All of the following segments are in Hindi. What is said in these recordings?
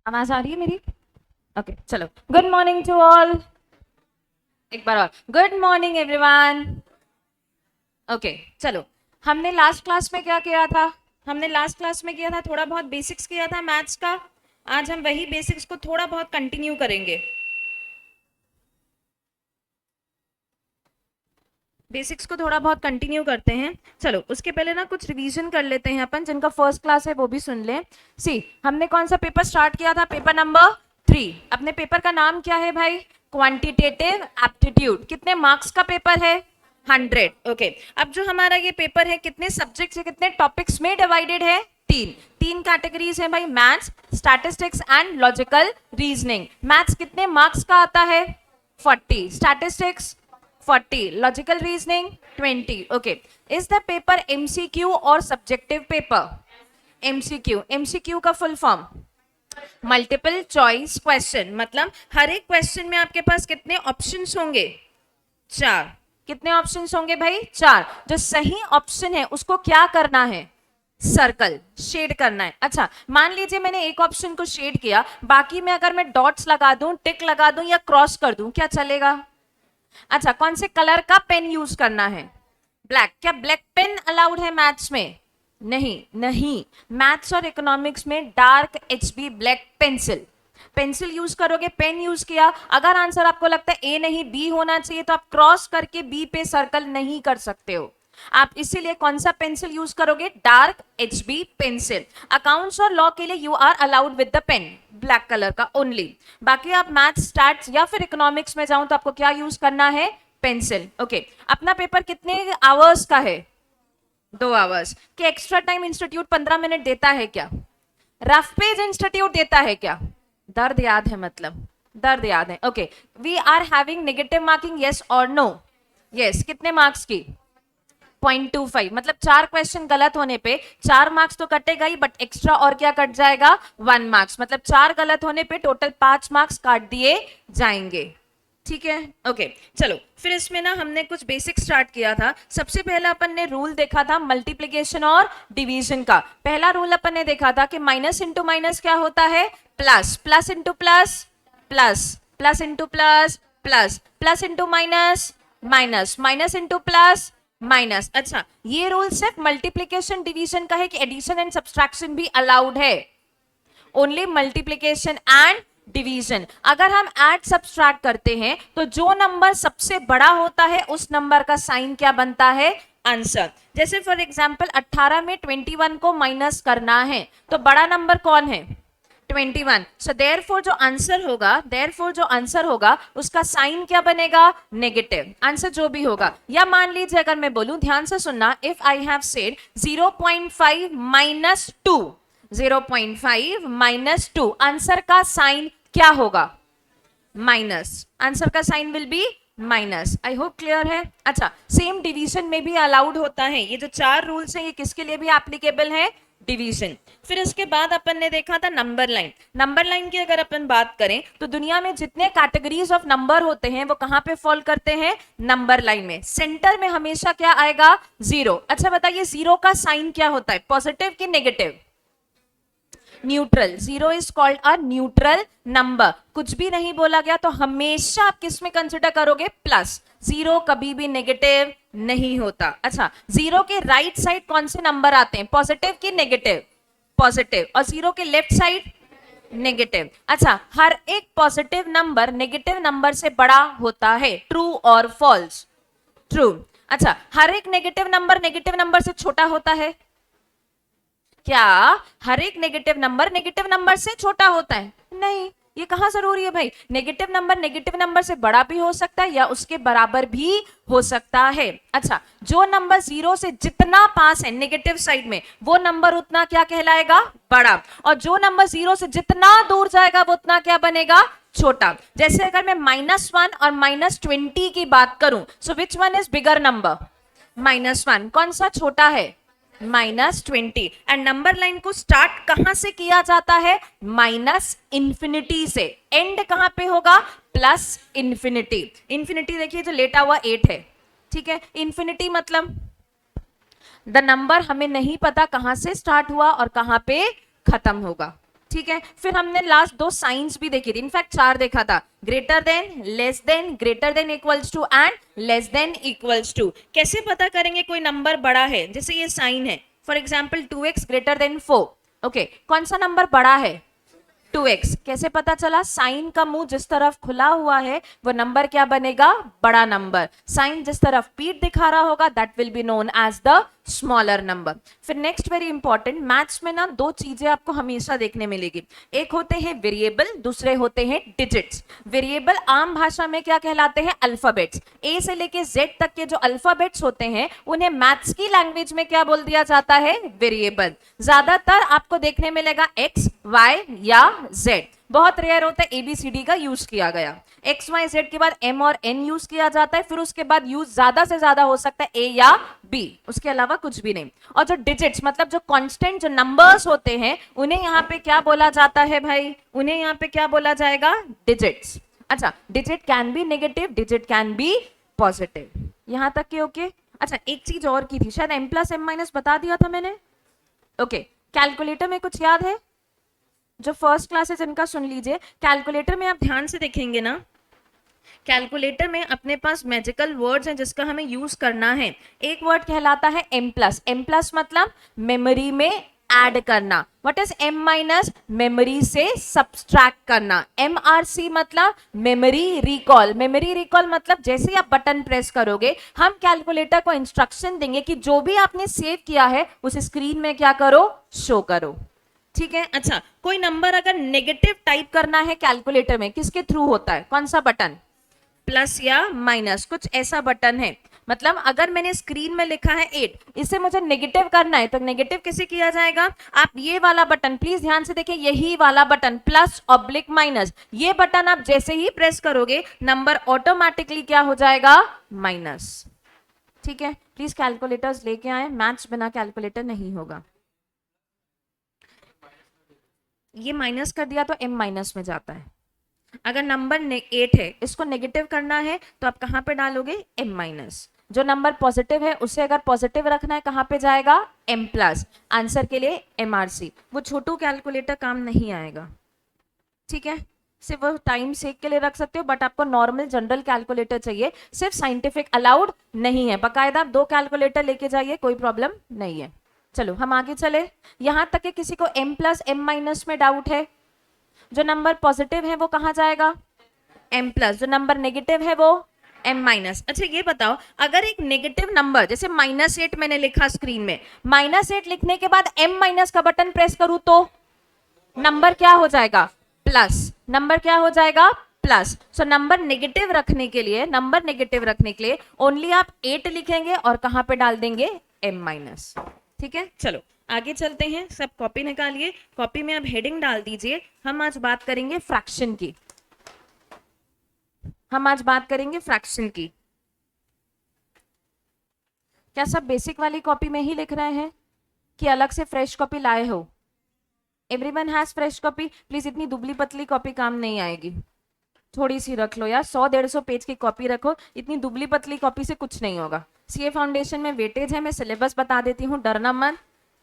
आवाज आ रही है मेरी? ओके चलो, गुड मॉर्निंग टू ऑल। एक बार और, गुड मॉर्निंग एवरीवन। ओके चलो, हमने लास्ट क्लास में क्या किया था? हमने लास्ट क्लास में किया था थोड़ा बहुत बेसिक्स किया था मैथ्स का। आज हम वही बेसिक्स को थोड़ा बहुत कंटिन्यू करेंगे। बेसिक्स को थोड़ा बहुत कंटिन्यू करते हैं। चलो उसके पहले ना कुछ रिवीजन कर लेते हैं अपन, जिनका फर्स्ट क्लास है वो भी सुन लें। सी, हमने कौन सा पेपर स्टार्ट किया था? Paper number 3। अपने पेपर का नाम क्या है भाई? Quantitative aptitude. कितने मार्क्स का पेपर है? 100। ओके, अब जो हमारा ये पेपर है कितने सब्जेक्ट्स है, कितने टॉपिक्स में डिवाइडेड है? तीन। तीन कैटेगरीज है भाई, maths, statistics and logical reasoning. Maths कितने मार्क्स का आता है? 40। Statistics 40, logical reasoning 20। Okay, is the paper MCQ और सब्जेक्टिव पेपर? एमसीक्यू। एमसीक्यू का full form multiple choice question, मतलब हर एक क्वेश्चन में आपके पास कितने ऑप्शंस होंगे? 4। कितने ऑप्शंस होंगे भाई? 4। जो सही ऑप्शन है उसको क्या करना है? सर्कल, शेड करना है। अच्छा, मान लीजिए मैंने एक ऑप्शन को शेड किया, बाकी में अगर मैं डॉट्स लगा दूं, टिक लगा दूं या क्रॉस कर दूं, क्या चलेगा? अच्छा, कौन से कलर का पेन यूज करना है? ब्लैक। क्या ब्लैक पेन अलाउड है मैथ्स में? नहीं, नहीं। मैथ्स और इकोनॉमिक्स में dark HB black pencil, pencil use करोगे, पेन यूज किया। अगर आंसर आपको लगता है ए नहीं बी होना चाहिए, तो आप क्रॉस करके बी पे सर्कल नहीं कर सकते हो। आप इसीलिए कौन सा पेंसिल यूज करोगे? Dark HB pencil. अकाउंट्स और लॉ के लिए you are allowed with the pen, black colour का ओनली। बाकी आप मैथ्स, स्टैट्स या फिर इकोनॉमिक्स में जाऊं तो आपको क्या यूज करना है? पेंसिल। ओके, अपना पेपर कितने आवर्स का है? 2 आवर्स। के एक्स्ट्रा टाइम इंस्टीट्यूट 15 मिनट देता है क्या? रफ पेज इंस्टीट्यूट देता है क्या? दर्द याद है, मतलब दर्द याद है। Okay, we are having negative marking, yes और नो? यस। कितने मार्क्स की? 0.25, मतलब 4 क्वेश्चन गलत होने पे 4 मार्क्स तो कटेगा ही, बट एक्स्ट्रा और क्या कट जाएगा? 1 मार्क्स। मतलब 4 गलत होने पे टोटल 5 मार्क्स काट दिए जाएंगे। ठीक है, ओके चलो, फिर इसमें ना हमने कुछ बेसिक स्टार्ट किया था। सबसे पहला अपन ने रूल देखा था मल्टीप्लीकेशन और डिवीजन का। पहला रूल अपन ने देखा था कि माइनस इंटू माइनस क्या होता है? Plus. Plus into plus plus, plus into plus plus, plus into minus minus, minus into plus minus. अच्छा, ये रूल सिर्फ मल्टीप्लीकेशन डिवीजन का है कि एडिशन एंड सब्सट्रैक्शन भी अलाउड है? Only multiplication and division. अगर हम ऐड सब्सट्रैक्ट करते हैं तो जो नंबर सबसे बड़ा होता है उस नंबर का साइन क्या बनता है? आंसर। जैसे फॉर एग्जांपल 18 में 21 को माइनस करना है, तो बड़ा नंबर कौन है? 21। सो देयरफॉर जो आंसर होगा उसका साइन क्या बनेगा? नेगेटिव। आंसर जो भी होगा, या मान लीजिए अगर मैं बोलूं, ध्यान से सुनना, if I have said 0.5 minus 2, 0.5 minus 2, answer का साइन क्या होगा? माइनस। आंसर का sign will be minus. I hope clear है। अच्छा, सेम डिवीजन में भी अलाउड होता है। ये जो 4 रूल्स हैं ये किसके लिए भी एप्लीकेबल है? डिवीजन। फिर इसके बाद अपन ने देखा था नंबर लाइन। नंबर लाइन की अगर अपन बात करें तो दुनिया में जितने कैटेगरीज ऑफ नंबर होते हैं वो कहां पे फॉल करते हैं? नंबर लाइन में। सेंटर में हमेशा क्या आएगा? 0। अच्छा बताइए, 0 का साइन क्या होता है? पॉजिटिव कि negative? Neutral. 0 is called a neutral number. कुछ भी नहीं बोला गया तो हमेशा आप किस में कंसिडर करोगे? प्लस। 0 कभी भी नेगेटिव नहीं होता। अच्छा, 0 के राइट साइड कौन से नंबर आते हैं? पॉजिटिव कि नेगेटिव? पॉजिटिव। और 0 के लेफ्ट साइड? नेगेटिव। अच्छा, हर एक पॉजिटिव नंबर नेगेटिव नंबर से बड़ा होता है, ट्रू और फॉल्स? ट्रू। अच्छा, हर एक नेगेटिव नंबर से छोटा होता है? क्या हर एक नेगेटिव नंबर से छोटा होता है? नहीं। ये कहां जरूरी है भाई? नेगेटिव नंबर से बड़ा भी हो सकता है या उसके बराबर भी हो सकता है। अच्छा, जो नंबर 0 से जितना पास है नेगेटिव साइड में, वो नंबर उतना क्या कहलाएगा? बड़ा। और जो नंबर 0 से जितना दूर जाएगा वो उतना क्या बनेगा? छोटा। जैसे अगर मैं -1 और -20 की बात करूं, so which one is bigger number? -1। कौन सा छोटा है? -20। एंड नंबर लाइन को स्टार्ट कहां से किया जाता है? माइनस इंफिनिटी से। एंड कहां पे होगा? Plus infinity. इंफिनिटी देखिए जो लेटा हुआ 8 है, ठीक है। इंफिनिटी मतलब द नंबर हमें नहीं पता कहां से स्टार्ट हुआ और कहां पे खत्म होगा। ठीक है, फिर हमने लास्ट दो साइंस भी देखी थी, इनफैक्ट चार देखा था, greater than, less than, greater than equals to and less than equals to. कैसे पता करेंगे कोई नंबर बड़ा है, जैसे ये साइन है, for example 2x greater than 4, okay, कौन सा नंबर बड़ा है, 2x। कैसे पता चला, साइन का मुंह जिस तरफ खुला हुआ है वो नंबर क्या बनेगा, बड़ा नंबर, साइन जिस तरफ पीठ दिखा रहा होगा that will be known as the smaller number. फिर नेक्स्ट वेरी इंपॉर्टेंट, मैथ्स में ना दो चीजें आपको हमेशा देखने मिलेगी, एक होते हैं वेरिएबल, दूसरे होते हैं डिजिट्स। वेरिएबल आम भाषा में क्या कहलाते हैं, अल्फाबेट्स। ए से लेके जेड तक के जो अल्फाबेट्स होते हैं उन्हें मैथ्स की लैंग्वेज में क्या बोल दिया जाता है, वेरिएबल। ज्यादातर आपको देखने मिलेगा एक्स, वाई या जेड, बहुत रेयर होता है एबीसीडी का यूज किया गया। एक्स वाई जेड के बाद एम और एन यूज किया जाता है, फिर उसके बाद यूज ज्यादा से ज्यादा हो सकता है ए या बी, उसके अलावा कुछ भी नहीं। और जो डिजिट्स मतलब जो कांस्टेंट जो नंबर्स होते हैं उन्हें यहाँ पे क्या बोला जाता है भाई, उन्हें यहाँ पे क्या बोला जाएगा, डिजिट्स। अच्छा, digit can be negative, digit can be positive, यहां तक के ओके। अच्छा, एक चीज और की थी, शायद m प्लस एम माइनस बता दिया था मैंने, ओके। कैलकुलेटर में कुछ याद है, जो फर्स्ट क्लास है जिनका सुन लीजिए, कैलकुलेटर में आप ध्यान से देखेंगे ना, कैलकुलेटर में अपने पास मैजिकल वर्ड्स हैं जिसका हमें यूज करना है। एक वर्ड कहलाता है m प्लस, m प्लस मतलब मेमोरी में ऐड करना। What is m minus, memory से सब्सट्रैक्ट करना। MRC मतलब मेमोरी रिकॉल, मेमोरी रिकॉल मतलब जैसे ही आप बटन प्रेस करोगे हम कैलकुलेटर को इंस्ट्रक्शन देंगे कि जो भी आपने सेव किया है उस स्क्रीन में क्या करो, शो करो, ठीक है। अच्छा, कोई नंबर अगर नेगेटिव टाइप करना है कैलकुलेटर में किसके थ्रू होता है, कौन सा बटन, प्लस या माइनस, कुछ ऐसा बटन है। मतलब अगर मैंने स्क्रीन में लिखा है 8, इसे मुझे नेगेटिव करना है तो नेगेटिव कैसे किया जाएगा, आप ये वाला बटन प्लीज ध्यान से देखें, यही वाला बटन प्लस ऑब्लिक माइनस, ये बटन आप जैसे ही प्रेस करोगे नंबर ऑटोमेटिकली क्या हो जाएगा, माइनस, ठीक है। प्लीज कैलकुलेटर्स लेके आए, मैथ्स बिना कैलकुलेटर नहीं होगा। ये माइनस कर दिया तो m माइनस में जाता है। अगर नंबर 8 है, इसको नेगेटिव करना है तो आप कहां पे डालोगे, m माइनस। जो नंबर पॉजिटिव है उसे अगर पॉजिटिव रखना है कहां पे जाएगा, m प्लस। आंसर के लिए MRC, वो छोटू कैलकुलेटर काम नहीं आएगा, ठीक है। सिर्फ वो टाइम सेक के लिए रख सकते हो, बट आपको नॉर्मल जनरल कैलकुलेटर चाहिए, सिर्फ साइंटिफिक अलाउड नहीं है। बाकायदा 2 कैलकुलेटर लेके जाइए, कोई प्रॉब्लम नहीं है। चलो हम आगे चले, यहां तक कि किसी को m प्लस m माइनस में डाउट है, जो नंबर पॉजिटिव है वो कहां जाएगा, m प्लस, जो नंबर नेगेटिव है वो m माइनस। अच्छा ये बताओ, अगर एक नेगेटिव नंबर जैसे -8 मैंने लिखा स्क्रीन में, -8 लिखने के बाद m माइनस का बटन प्रेस करूं तो नंबर क्या हो जाएगा, प्लस, नंबर क्या हो जाएगा, प्लस। सो नंबर नेगेटिव रखने के लिए, नंबर नेगेटिव रखने के लिए ओनली आप 8 लिखेंगे और कहां पे डाल देंगे, m माइनस, ठीक है। चलो आगे चलते हैं, सब कॉपी निकालिए, कॉपी में आप हेडिंग डाल दीजिए। हम आज बात करेंगे फ्रैक्शन की, हम आज बात करेंगे फ्रैक्शन की। क्या सब बेसिक वाली कॉपी में ही लिख रहे हैं कि अलग से फ्रेश कॉपी लाए हो, everyone has fresh copy. Please इतनी दुबली पतली कॉपी काम नहीं आएगी, थोड़ी सी रख लो यार, 100-150 पेज की कॉपी रखो, इतनी दुबली पतली कॉपी से कुछ नहीं होगा। सीए फाउंडेशन में वेटेज है, मैं सिलेबस बता देती हूँ, डरना मत,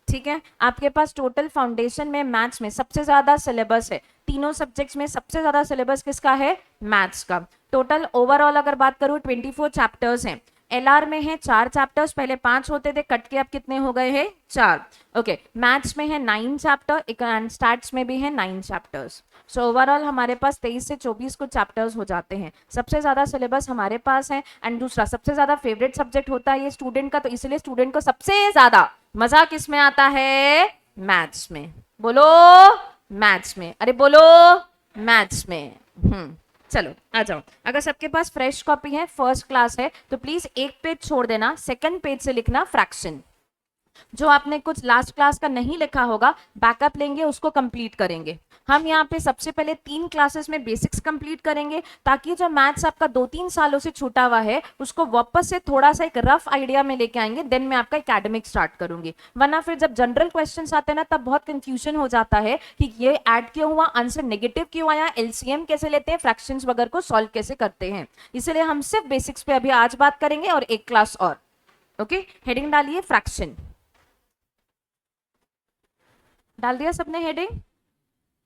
ठीक है। आपके पास टोटल फाउंडेशन में मैथ्स में सबसे ज्यादा सिलेबस है, तीनों सब्जेक्ट्स में सबसे ज्यादा सिलेबस किसका है, मैथ्स का। टोटल ओवरऑल अगर बात करूं 24 चैप्टर्स हैं, एलआर में है 4 चैप्टर्स, पहले 5 होते थे, कट के अब कितने हो गए हैं, 4, ओके। मैथ्स में है 9 चैप्टर, एंड स्टैट्स में भी है 9 चैप्टर्स। सो ओवरऑल हमारे पास 23 से 24 कुछ चैप्टर्स हो जाते हैं, सबसे ज्यादा सिलेबस हमारे पास है। एंड दूसरा सबसे ज्यादा फेवरेट सब्जेक्ट होता है ये स्टूडेंट का, तो इसलिए स्टूडेंट को सबसे ज्यादा मजा किस में आता है, मैथ्स में, बोलो मैथ्स में, अरे बोलो मैथ्स में। चलो आ जाओ, अगर सबके पास फ्रेश कॉपी है, फर्स्ट क्लास है, तो प्लीज एक पेज छोड़ देना, सेकंड पेज से लिखना फ्रैक्शन। जो आपने कुछ लास्ट क्लास का नहीं लिखा होगा बैकअप लेंगे, उसको कंप्लीट करेंगे। हम यहाँ पे सबसे पहले 3 क्लासेस में बेसिक्स कंप्लीट करेंगे, ताकि जो मैथ्स आपका 2-3 सालों से छूटा हुआ है उसको वापस से थोड़ा सा एक रफ आइडिया में लेके आएंगे, देन मैं आपका एकेडमिक स्टार्ट करूंगी। वरना फिर जब जनरल क्वेश्चंस आते हैं ना तब बहुत कंफ्यूजन हो जाता है कि ये ऐड क्यों हुआ, आंसर नेगेटिव क्यों आया, एलसीएम कैसे लेते हैं, फ्रैक्शंस वगैरह को सॉल्व कैसे करते हैं। इसलिए हम सिर्फ बेसिक्स पे अभी आज बात करेंगे और एक क्लास और, ओके। हेडिंग डालिए फ्रैक्शन, डाल दिया सबने हेडिंग,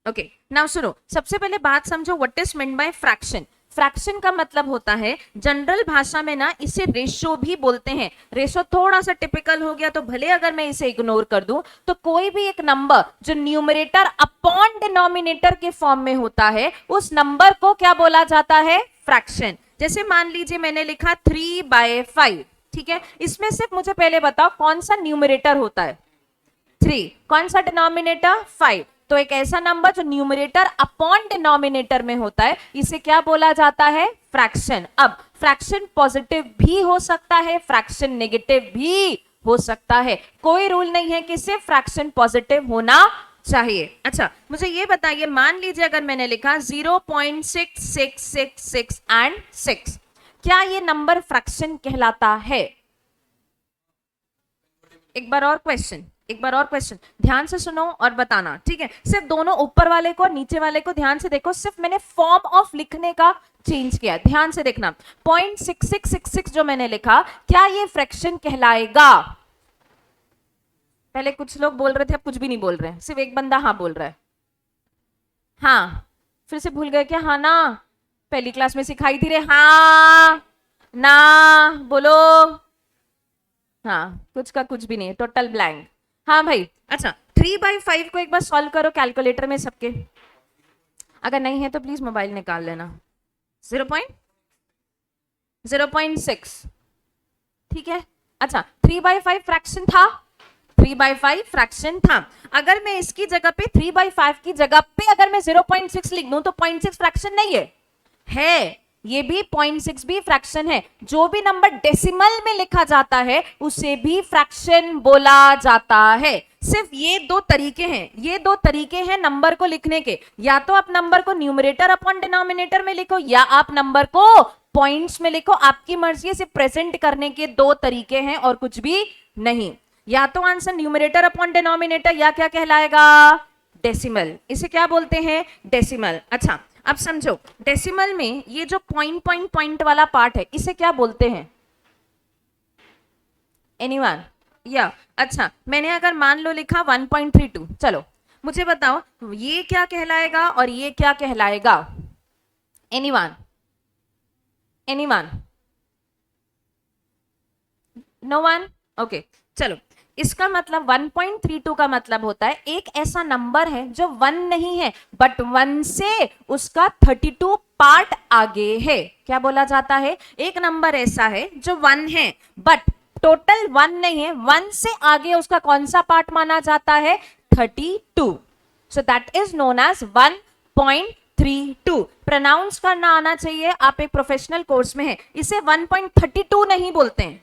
ओके नाउ सुनो, सबसे पहले बात समझो what is meant by fraction. Fraction का मतलब होता है, जनरल भाषा में ना इसे रेशो भी बोलते हैं। रेशो थोड़ा सा टिपिकल हो गया तो भले अगर मैं इसे इग्नोर कर दूं, तो कोई भी एक नंबर जो न्यूमरेटर अपॉन डिनोमिनेटर के फॉर्म में होता है, उस नंबर को क्या बोला जाता है? फ्रैक्शन। जैसे मान लीजिए मैंने लिखा 3/5, ठीक है, इसमें सिर्फ मुझे पहले बताओ कौन सा न्यूमरेटर होता है? 3। कौन सा डिनोमिनेटर? 5। तो एक ऐसा नंबर जो न्यूमरेटर अपॉन डिनोमिनेटर में होता है, इसे क्या बोला जाता है? फ्रैक्शन। अब फ्रैक्शन पॉजिटिव भी हो सकता है, फ्रैक्शन नेगेटिव भी हो सकता है, कोई रूल नहीं है कि सिर्फ फ्रैक्शन पॉजिटिव होना चाहिए। अच्छा मुझे ये बताइए, मान लीजिए अगर मैंने लिखा 0.6666 एंड 6, क्या ये नंबर फ्रैक्शन कहलाता है? एक बार और क्वेश्चन ध्यान से सुनो और बताना, ठीक है? सिर्फ दोनों ऊपर वाले को नीचे वाले को ध्यान से देखो, सिर्फ मैंने फॉर्म ऑफ लिखने का चेंज किया, ध्यान से देखना। 0.6666 जो मैंने लिखा, क्या ये फ्रैक्शन कहलाएगा? पहले कुछ लोग बोल रहे थे, अब कुछ भी नहीं बोल रहे हैं, सिर्फ एक बंदा हाँ बोल रहा है। हाँ, फिर से भूल गए क्या? हाँ ना, पहली क्लास में सिखाई थी रे, हाँ ना बोलो। हाँ, कुछ का कुछ भी नहीं, टोटल ब्लैंक। हाँ भाई, अच्छा 3/5 को एक बार सॉल्व करो कैलकुलेटर में सबके, अगर नहीं है तो प्लीज मोबाइल निकाल लेना। 0.06, ठीक है। अच्छा 3/5 फ्रैक्शन था, 3/5 फ्रैक्शन था। अगर मैं इसकी जगह पे 3/5 की जगह पे अगर मैं 0.6 लिख दूं तो 0.6 फ्रैक्शन नहीं है, ये भी 0.6 भी फ्रैक्शन है। जो भी नंबर डेसिमल में लिखा जाता है उसे भी फ्रैक्शन बोला जाता है। सिर्फ ये दो तरीके हैं नंबर को लिखने के, या तो आप नंबर को न्यूमरेटर अपॉन डिनोमिनेटर में लिखो, या आप नंबर को पॉइंट्स में लिखो, आपकी मर्जी। इसे प्रेजेंट करने के दो तरीके हैं और कुछ भी नहीं। या तो आंसर न्यूमरेटर अपॉन डिनोमिनेटर, या क्या कहलाएगा? डेसिमल। इसे क्या बोलते हैं? डेसिमल। अच्छा अब समझो, डेसिमल में ये जो पॉइंट वाला पार्ट है, इसे क्या बोलते हैं? एनीवन? या अच्छा, मैंने अगर मान लो लिखा 1.32, चलो मुझे बताओ ये क्या कहलाएगा और ये क्या कहलाएगा? एनीवन? No one? ओके चलो, इसका मतलब 1.32 का मतलब होता है एक ऐसा नंबर है जो 1 नहीं है, बट 1 से उसका 32 पार्ट आगे है। क्या बोला जाता है? एक नंबर ऐसा है जो 1 है बट टोटल 1 नहीं है, 1 से आगे उसका कौन सा पार्ट माना जाता है? 32। So that is known as 1.32। Pronounce करना आना चाहिए, आप एक प्रोफेशनल कोर्स में है। इसे 1.32 नहीं बोलते हैं,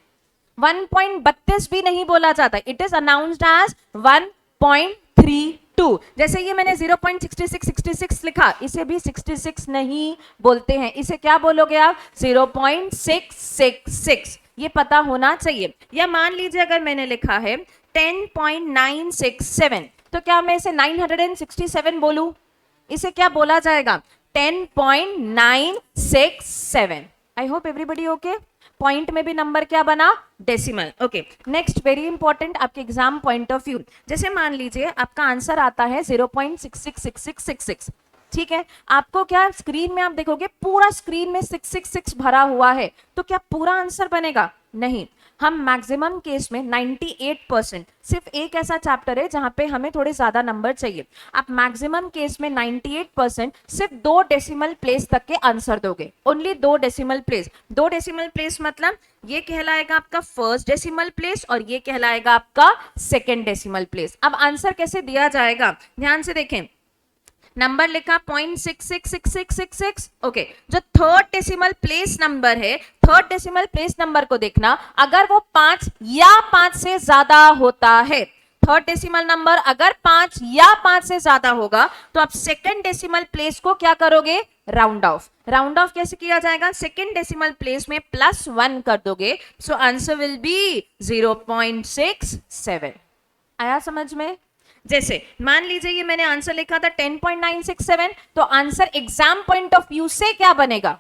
1.32 भी नहीं बोला जाता, इट इज अनाउंस्ड एज 1.32। जैसे ये मैंने 0.6666 लिखा, इसे भी 66 नहीं बोलते हैं, इसे क्या बोलोगे आप? 0.666। ये पता होना चाहिए। या मान लीजिए अगर मैंने लिखा है 10.967, तो क्या मैं इसे 967 बोलूं? इसे क्या बोला जाएगा? 10.967। I hope everybody okay. Point में भी नंबर क्या बना? Decimal. Okay next, very important आपके एग्जाम पॉइंट ऑफ व्यू। जैसे मान लीजिए आपका आंसर आता है 0.666666, ठीक है। आपको क्या स्क्रीन में आप देखोगे पूरा स्क्रीन में 666 भरा हुआ है, तो क्या पूरा आंसर बनेगा? नहीं। हम मैक्सिमम केस में 98%, सिर्फ एक ऐसा चैप्टर है जहां पे हमें थोड़े ज्यादा नंबर चाहिए, आप मैक्सिमम केस में 98% सिर्फ 2 डेसिमल प्लेस तक के आंसर दोगे, only 2 decimal place. 2 decimal place मतलब ये कहलाएगा आपका फर्स्ट डेसिमल प्लेस और ये कहलाएगा आपका सेकेंड डेसिमल प्लेस। अब आंसर कैसे दिया जाएगा, ध्यान से देखें। नंबर लिखा 0.666666, ओके। जो थर्ड डेसिमल प्लेस नंबर है, थर्ड डेसिमल प्लेस नंबर को देखना, अगर वो 5 या 5 से ज्यादा होता है, थर्ड डेसिमल नंबर अगर 5 या 5 से ज्यादा होगा, तो आप सेकेंड डेसिमल प्लेस को क्या करोगे? Round of. राउंड ऑफ कैसे किया जाएगा? सेकेंड डेसिमल प्लेस में +1 कर दोगे, सो आंसर विल बी 0.67। आया समझ में? जैसे मान लीजिए ये मैंने आंसर लिखा था 10.967, तो answer exam point of view से क्या बनेगा?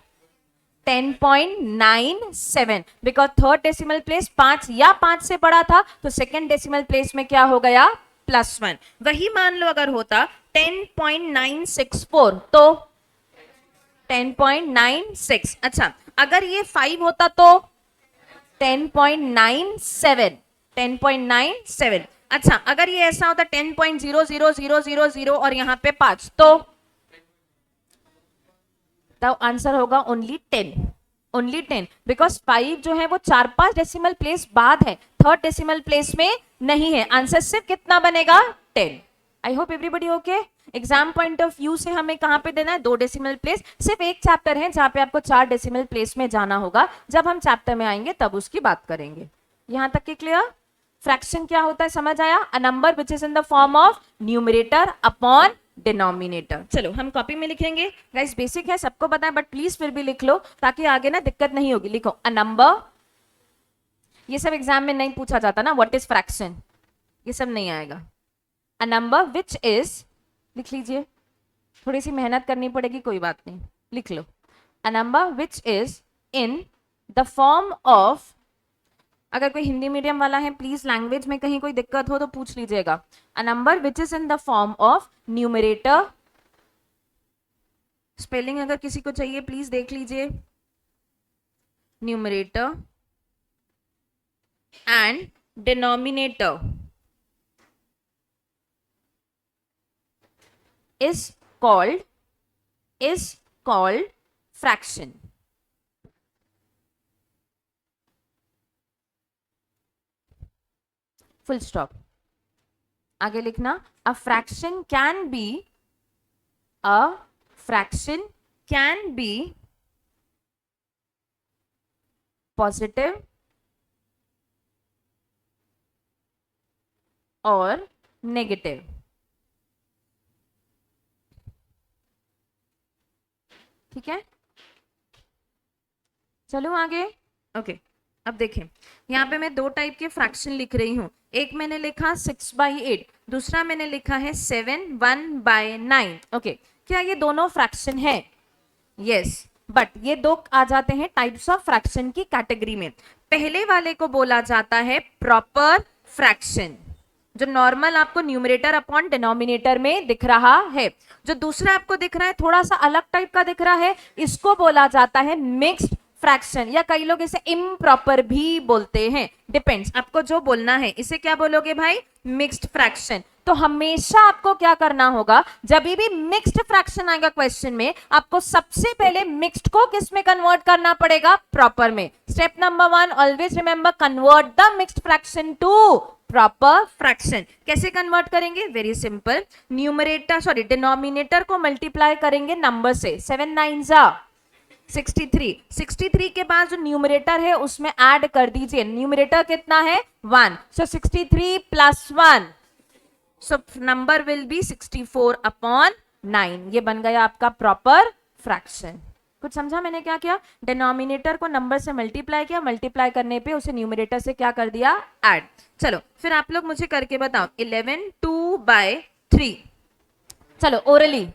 10.97, बिकॉज थर्ड डेसिमल प्लेस 5 या 5 से बड़ा था, तो सेकेंड डेसिमल प्लेस में क्या हो गया? +1। वही मान लो अगर होता 10.964, तो 10.96। अच्छा, अगर ये 5 होता तो 10.97, 10.97। अच्छा, अगर ये ऐसा होता 10.00000 और यहां पे 5, तो आंसर होगा ओनली 10, ओनली 10, बिकॉज 5 जो है वो 4-5 डेसिमल प्लेस बाद है, थर्ड डेसिमल प्लेस में नहीं है। आंसर सिर्फ कितना बनेगा? 10। I hope everybody okay. Exam point of view से हमें कहां पे देना है? 2 डेसिमल प्लेस। सिर्फ एक चैप्टर है जहां पे आपको 4 डेसिमल प्लेस में जाना होगा, जब हम चैप्टर में आएंगे तब उसकी बात करेंगे। यहां तक के क्लियर? फ्रैक्शन क्या होता है समझ आया? अ number which is in the form of numerator upon denominator. चलो हम कॉपी में लिखेंगे गाइस, बेसिक है सबको पता है, बट प्लीज फिर भी लिख लो ताकि आगे ना दिक्कत नहीं होगी। लिखो अ नंबर, ये सब एग्जाम में नहीं पूछा जाता ना, व्हाट इज फ्रैक्शन, ये सब नहीं आएगा। अ नंबर विच इज, लिख लीजिए, थोड़ी सी मेहनत करनी पड़ेगी, कोई बात नहीं, लिख लो। A number which is in the form of, अगर कोई हिंदी मीडियम वाला है प्लीज लैंग्वेज में कहीं कोई दिक्कत हो तो पूछ लीजिएगा। अ number which is in the form of numerator, spelling अगर किसी को चाहिए प्लीज देख लीजिए, numerator and denominator is called fraction। Full stop. आगे लिखना, a fraction can be positive और नेगेटिव। ठीक है, चलो आगे। ओके, अब देखें, यहाँ पे मैं 2 टाइप के फ्रैक्शन लिख रही हूँ। एक मैंने लिखा 6/8, दूसरा मैंने लिखा है 7/1/9। ओके, क्या ये दोनों फ्रैक्शन है? यस, बट ये 2 आ जाते हैं टाइप्स ऑफ फ्रैक्शन की कैटेगरी में। पहले वाले को बोला जाता है प्रॉपर फ्रैक्शन, जो नॉर्मल आपको न्यूमरेटर अपॉन डिनोमिनेटर में दिख रहा है। जो दूसरा आपको दिख रहा है थोड़ा सा अलग टाइप का दिख रहा है, इसको बोला जाता है मिक्स्ड फ्रैक्शन, या कई लोग इसे इम्प्रॉपर भी बोलते हैं, डिपेंड्स आपको जो बोलना है। इसे क्या बोलोगे भाई? Mixed fraction. तो हमेशा आपको क्या करना होगा, जब भी मिक्स्ड फ्रैक्शन आएगा क्वेश्चन में, आपको सबसे पहले मिक्स्ड को किस में कन्वर्ट करना पड़ेगा? प्रॉपर में। Step number 1, always remember, convert the mixed fraction to proper fraction. कैसे कन्वर्ट करेंगे? वेरी सिंपल, न्यूमरेटर डिनोमिनेटर को मल्टीप्लाई करेंगे नंबर से, 7 9 63, 63 के बाद जो न्यूमरेटर है उसमें ऐड कर दीजिए। न्यूमरेटर कितना है? 1, सो 63 plus 1, so number will be 64/9। ये बन गया आपका प्रॉपर फ्रैक्शन। कुछ समझा मैंने क्या किया? डिनोमिनेटर को नंबर से मल्टीप्लाई किया, मल्टीप्लाई करने पे उसे न्यूमरेटर से क्या कर दिया? ऐड। चलो फिर आप लोग मुझे करके बताओ, 11 2/3। चलो orally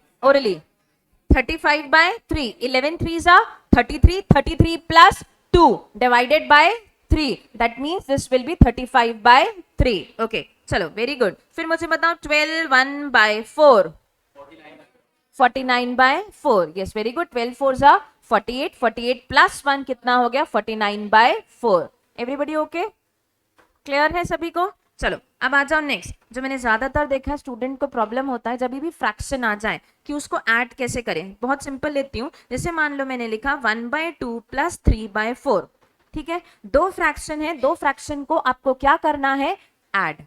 35/3, 11 3s are 33, 33 plus 2 divided by 3, that means this will be 35/3। okay, चलो वेरी गुड। फिर मुझे बताओ 12 1/4, 49/4। yes, very good. 12 4s are 48, 48 plus 1 कितना हो गया? 49/4। Everybody okay? क्लियर है सभी को? चलो अब आ जाओ नेक्स्ट। जो मैंने ज्यादातर देखा है स्टूडेंट को प्रॉब्लम होता है जब भी फ्रैक्शन आ जाए कि उसको ऐड कैसे करें। बहुत सिंपल लेती हूँ, जैसे मान लो मैंने लिखा 1/2 प्लस 3/4। ठीक है, 2 फ्रैक्शन है, 2 फ्रैक्शन को आपको क्या करना है? ऐड।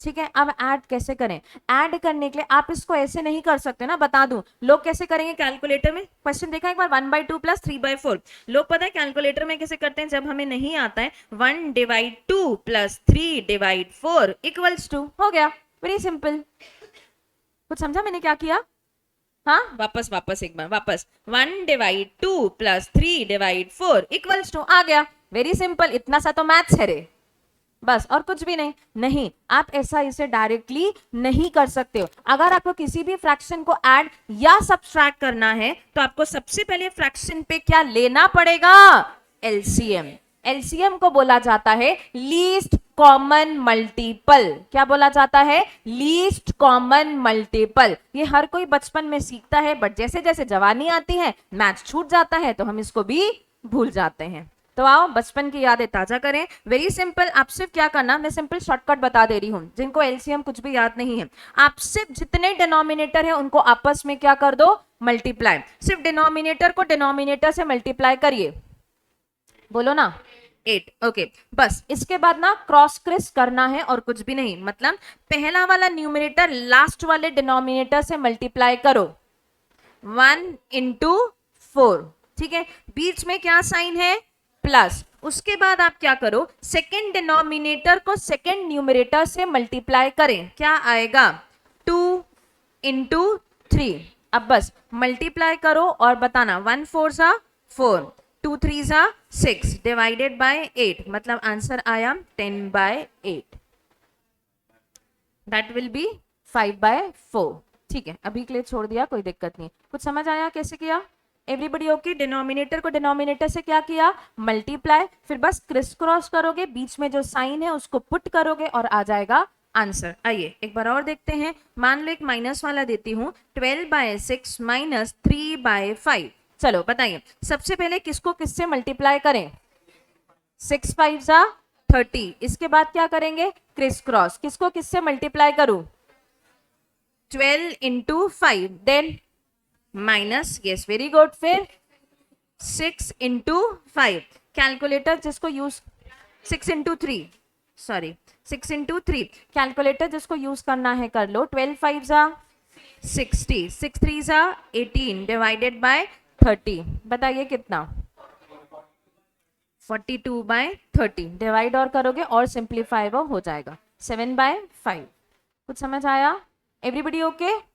ठीक है, अब ऐड कैसे करें? ऐड करने के लिए आप इसको ऐसे नहीं कर सकते ना, बता दूं लोग कैसे करेंगे कैलकुलेटर में। क्वेश्चन देखा एक बार, 1/2 प्लस 3/4। लोग पता है कैलकुलेटर में कैसे करते हैं, जब हमें नहीं आता है 1/2 प्लस 3/4 इक्वल्स टू, हो गया, वेरी सिंपल। कुछ समझा मैंने क्या किया? हाँ, वापस एक बार वापस, 1/2 प्लस 3/4 इक्वल्स टू, आ गया, वेरी सिंपल। इतना सा तो मैथ्स है रे, बस, और कुछ भी नहीं। नहीं, आप ऐसा इसे डायरेक्टली नहीं कर सकते हो। अगर आपको किसी भी फ्रैक्शन को ऐड या सब्ट्रैक्ट करना है तो आपको सबसे पहले फ्रैक्शन पे क्या लेना पड़ेगा? एलसीएम। एलसीएम को बोला जाता है लीस्ट कॉमन मल्टीपल, क्या बोला जाता है? Least common multiple. ये हर कोई बचपन में सीखता है, बट जैसे जैसे जवानी आती है, मैथ्स छूट जाता है, तो हम इसको भी भूल जाते हैं। तो आओ बचपन की यादें ताजा करें। वेरी सिंपल, आप सिर्फ क्या करना, मैं सिंपल शॉर्टकट बता दे रही हूं, जिनको एलसीएम कुछ भी याद नहीं है, आप सिर्फ जितने डिनोमिनेटर है उनको आपस में क्या कर दो? मल्टीप्लाई। सिर्फ डिनोमिनेटर को डिनोमिनेटर से मल्टीप्लाई करिए, बोलो ना 8। ओके, बस इसके बाद ना क्रॉस क्रिस करना है और कुछ भी नहीं। मतलब पहला वाला न्यूमिनेटर लास्ट वाले डिनोमिनेटर से मल्टीप्लाई करो, 1 इंटू 4, ठीक है। बीच में क्या साइन है? प्लस। उसके बाद आप क्या करो, सेकेंड डिनोमिनेटर को सेकेंड न्यूमरेटर से मल्टीप्लाई करें, क्या आएगा? 2 इंटू 3। अब बस मल्टीप्लाई करो और बताना, 1 4 सा 4, 2 3 सा 6 डिवाइडेड बाय 8, मतलब आंसर आया 10/8। That will B 5/4। ठीक है, अभी के लिए छोड़ दिया, कोई दिक्कत नहीं। कुछ समझ आया कैसे किया? Everybody okay? डिनोमिनेटर को डिनोमिनेटर से क्या किया? मल्टीप्लाई। फिर बस क्रिस क्रॉस करोगे, बीच में जो साइन है उसको पुट करोगे और आ जाएगा आंसर। आइए एक बार और देखते हैं। मान लो एक माइनस वाला देती हूँ, 12/6 माइनस 3/5। चलो बताइए, सबसे पहले किसको किससे मल्टीप्लाई करें? 6 5 जा 30। इसके बाद क्या करेंगे? Criss cross. किसको किससे मल्टीप्लाई करूं? 12 into 5, then minus, yes very good, फिर 6 इंटू 5। कैलकुलेटर जिसको use 6 into 3, sorry 6 into 3, calculator जिसको यूज करना है कर लो। 12 5 जा 60, 6 3 जा 18 डिवाइडेड बाय 30, बताइए कितना? 42/30। डिवाइड और करोगे और सिंप्लीफाई वो हो जाएगा 7/5। कुछ समझ आया? Everybody okay?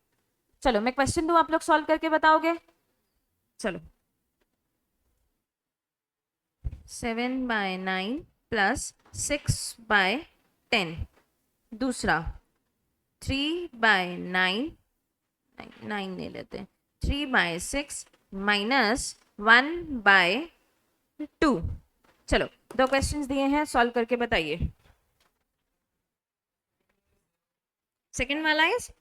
चलो मैं क्वेश्चन दूं, आप लोग सॉल्व करके बताओगे? चलो, 7/9 प्लस 6/10। दूसरा 3/9, 9 ले लेते हैं, 3/6 माइनस 1/2। चलो 2 क्वेश्चंस दिए हैं, सॉल्व करके बताइए। सेकंड वाला इज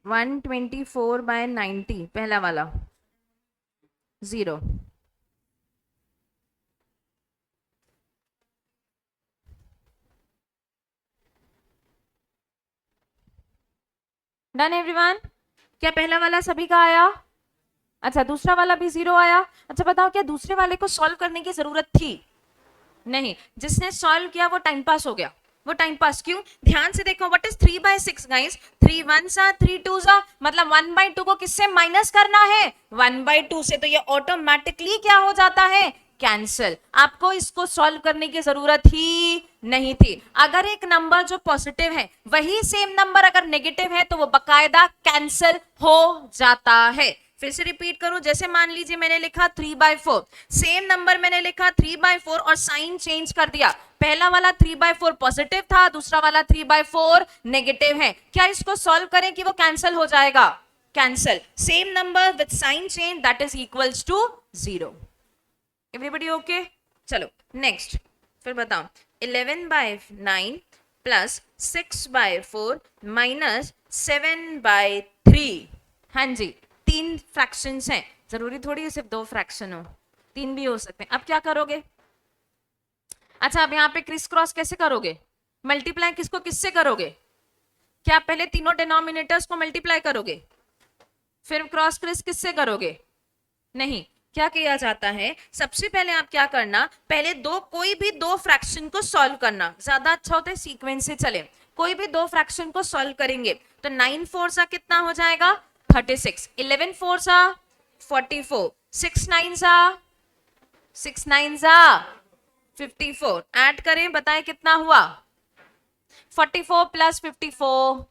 124/90, पहला वाला 0। Done everyone? क्या पहला वाला सभी का आया? अच्छा, दूसरा वाला भी 0 आया। अच्छा बताओ, क्या दूसरे वाले को सॉल्व करने की जरूरत थी? नहीं, जिसने सॉल्व किया वो टाइम पास हो गया। वो टाइम पास क्यों? ध्यान से देखो, व्हाट इज 3/6 गाइस? 3 1 सा 3 2 सा, मतलब 1/2 को किससे माइनस करना है? 1/2 से। तो ये ऑटोमेटिकली क्या हो जाता है? कैंसल। आपको इसको सॉल्व करने की जरूरत ही नहीं थी। अगर एक नंबर जो पॉजिटिव है वही सेम नंबर अगर नेगेटिव है तो वो बकायदा कैंसल हो जाता है। फिर से रिपीट करूं, जैसे मान लीजिए मैंने लिखा 3/4, सेम नंबर मैंने लिखा 3/4 और साइन चेंज कर दिया। पहला वाला 3/4 पॉजिटिव था, दूसरा वाला 3/4 नेगेटिव है। क्या इसको सॉल्व करें कि वो कैंसल हो जाएगा? Cancel. Same number with sign change, that is equals to 0। Everybody okay? चलो नेक्स्ट, फिर बताओ 11/9 प्लस 6/4 माइनस 7/3। हाँ जी, 3 फ्रैक्शंस हैं, जरूरी थोड़ी है सिर्फ 2 फ्रैक्शन हो, 3 भी हो सकते हैं। अब क्या करोगे? अच्छा, अब यहाँ पे क्रिस क्रॉस कैसे करोगे? मल्टीप्लाई किसको किससे करोगे? क्या पहले तीनों डिनोमिनेटर्स को मल्टीप्लाई करोगे, फिर क्रॉस क्रिस किससे करोगे? नहीं, क्या किया जाता है, सबसे पहले आप क्या करना, पहले कोई भी 2 फ्रैक्शन को सॉल्व करना, ज्यादा अच्छा होता है सीक्वेंस से चले। कोई भी 2 फ्रैक्शन को सॉल्व करेंगे तो 9 4 सा कितना हो जाएगा? 36, 11 4 सा 44, 6 9 सा 54। ऐड करें, बताएं कितना हुआ? 44 प्लस 54,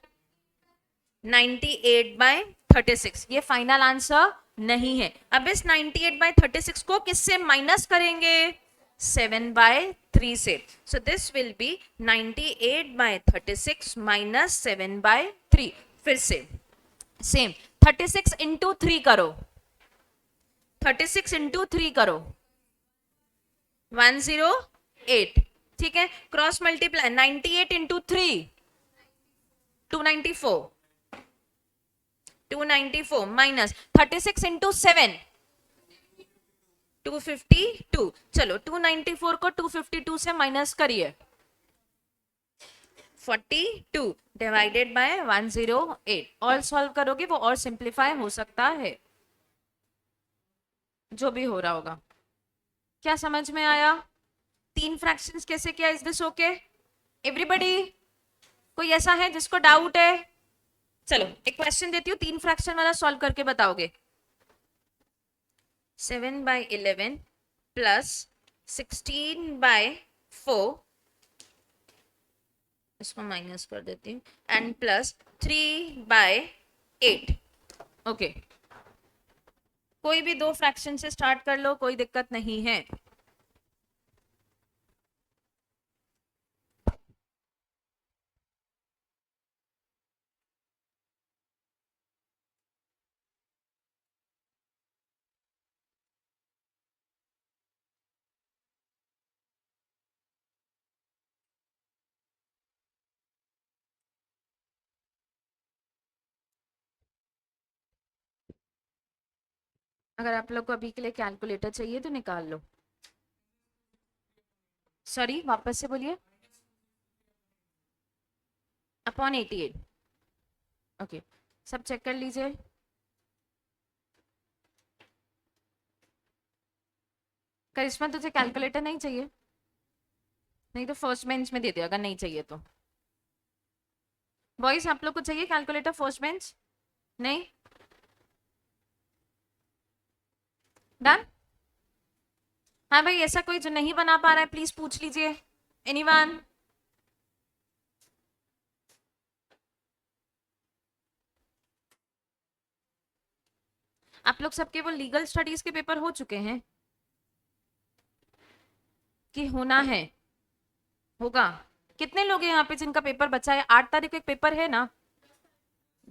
98/36। ये फाइनल आंसर नहीं है। अब इस 98/36 को किससे माइनस करेंगे? 7/3 से। So this will be 98/36 minus 7/3। फिर से सेम 36 इंटू 3 करो, 36 इंटू 3 करो, 108, ठीक है। Cross multiply 98 into 3 294, 294 minus 36 into 7 252। चलो 294 को 252 से माइनस करिए, 42 डिवाइडेड बाय 108। और सॉल्व करोगे वो और सिंप्लीफाई हो सकता है, जो भी हो रहा होगा। क्या समझ में आया? तीन फ्रैक्शंस कैसे किया? Is this okay everybody? कोई ऐसा है जिसको डाउट है? चलो एक क्वेश्चन देती हूँ, तीन फ्रैक्शन वाला सॉल्व करके बताओगे। 7/11 प्लस 16/4, इसको माइनस कर देती हूँ, एंड प्लस 3/8। ओके, कोई भी दो फ्रैक्शन से स्टार्ट कर लो, कोई दिक्कत नहीं है। अगर आप लोग को अभी के लिए कैलकुलेटर चाहिए तो निकाल लो। सॉरी, वापस से बोलिए। अपॉन 88। ओके, सब चेक कर लीजिए। करिश्मा तुझे कैलकुलेटर नहीं चाहिए? नहीं तो फर्स्ट बेंच में दे दे अगर नहीं चाहिए तो। बॉयज आप लोग को चाहिए कैलकुलेटर फर्स्ट बेंच? नहीं? डन? हाँ भाई, ऐसा कोई जो नहीं बना पा रहा है प्लीज पूछ लीजिए। एनीवन? आप लोग सबके वो लीगल स्टडीज के पेपर हो चुके हैं कि होना है? होगा। कितने लोग हैं यहाँ पे जिनका पेपर बचा है? 8 तारीख को एक पेपर है ना?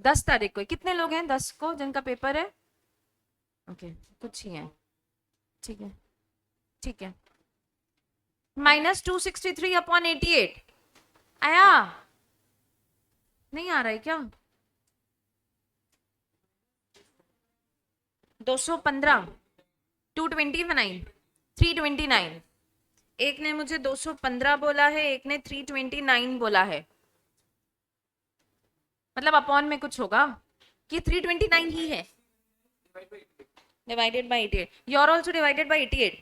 10 तारीख को। कितने लोग हैं 10 को जिनका पेपर है? ओके, कुछ ही है। ठीक है, ठीक है। -263 अपॉन 88 आया? नहीं आ रहा है क्या? 215, 229, 329। एक ने मुझे 215 बोला है, एक ने 329 बोला है। मतलब अपॉन में कुछ होगा कि 329 ही है। Divided by 88। You are also divided by 88।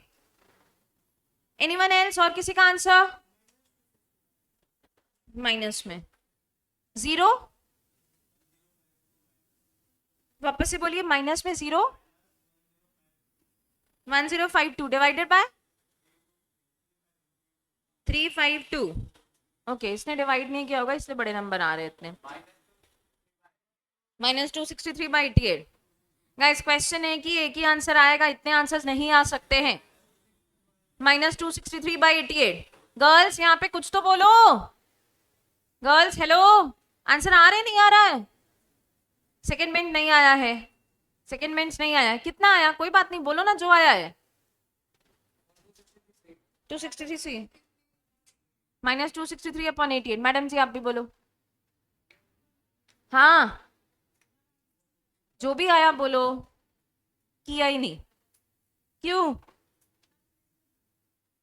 Anyone else? और किसी का आंसर? माइनस में 0। वापस से बोलिए, माइनस में 0। 1052 डिवाइडेड बाय 352। ओके, इसने डिवाइड नहीं किया होगा इसलिए बड़े नंबर आ रहे हैं इतने। -263/88। गाइस क्वेश्चन है कि एक ही आंसर आएगा, इतने आंसर्स नहीं आ सकते हैं। -263/88। गर्ल्स यहाँ पे कुछ तो बोलो। गर्ल्स हेलो, आंसर आ रहा है नहीं आ रहा है? सेकेंड बेंच नहीं आया है, सेकेंड बेंच नहीं आया है। कितना आया? कोई बात नहीं, बोलो ना जो आया है। 263 -263/88। मैडम जी आप भी बोलो। हाँ, जो भी आया बोलो। किया ही नहीं? क्यों?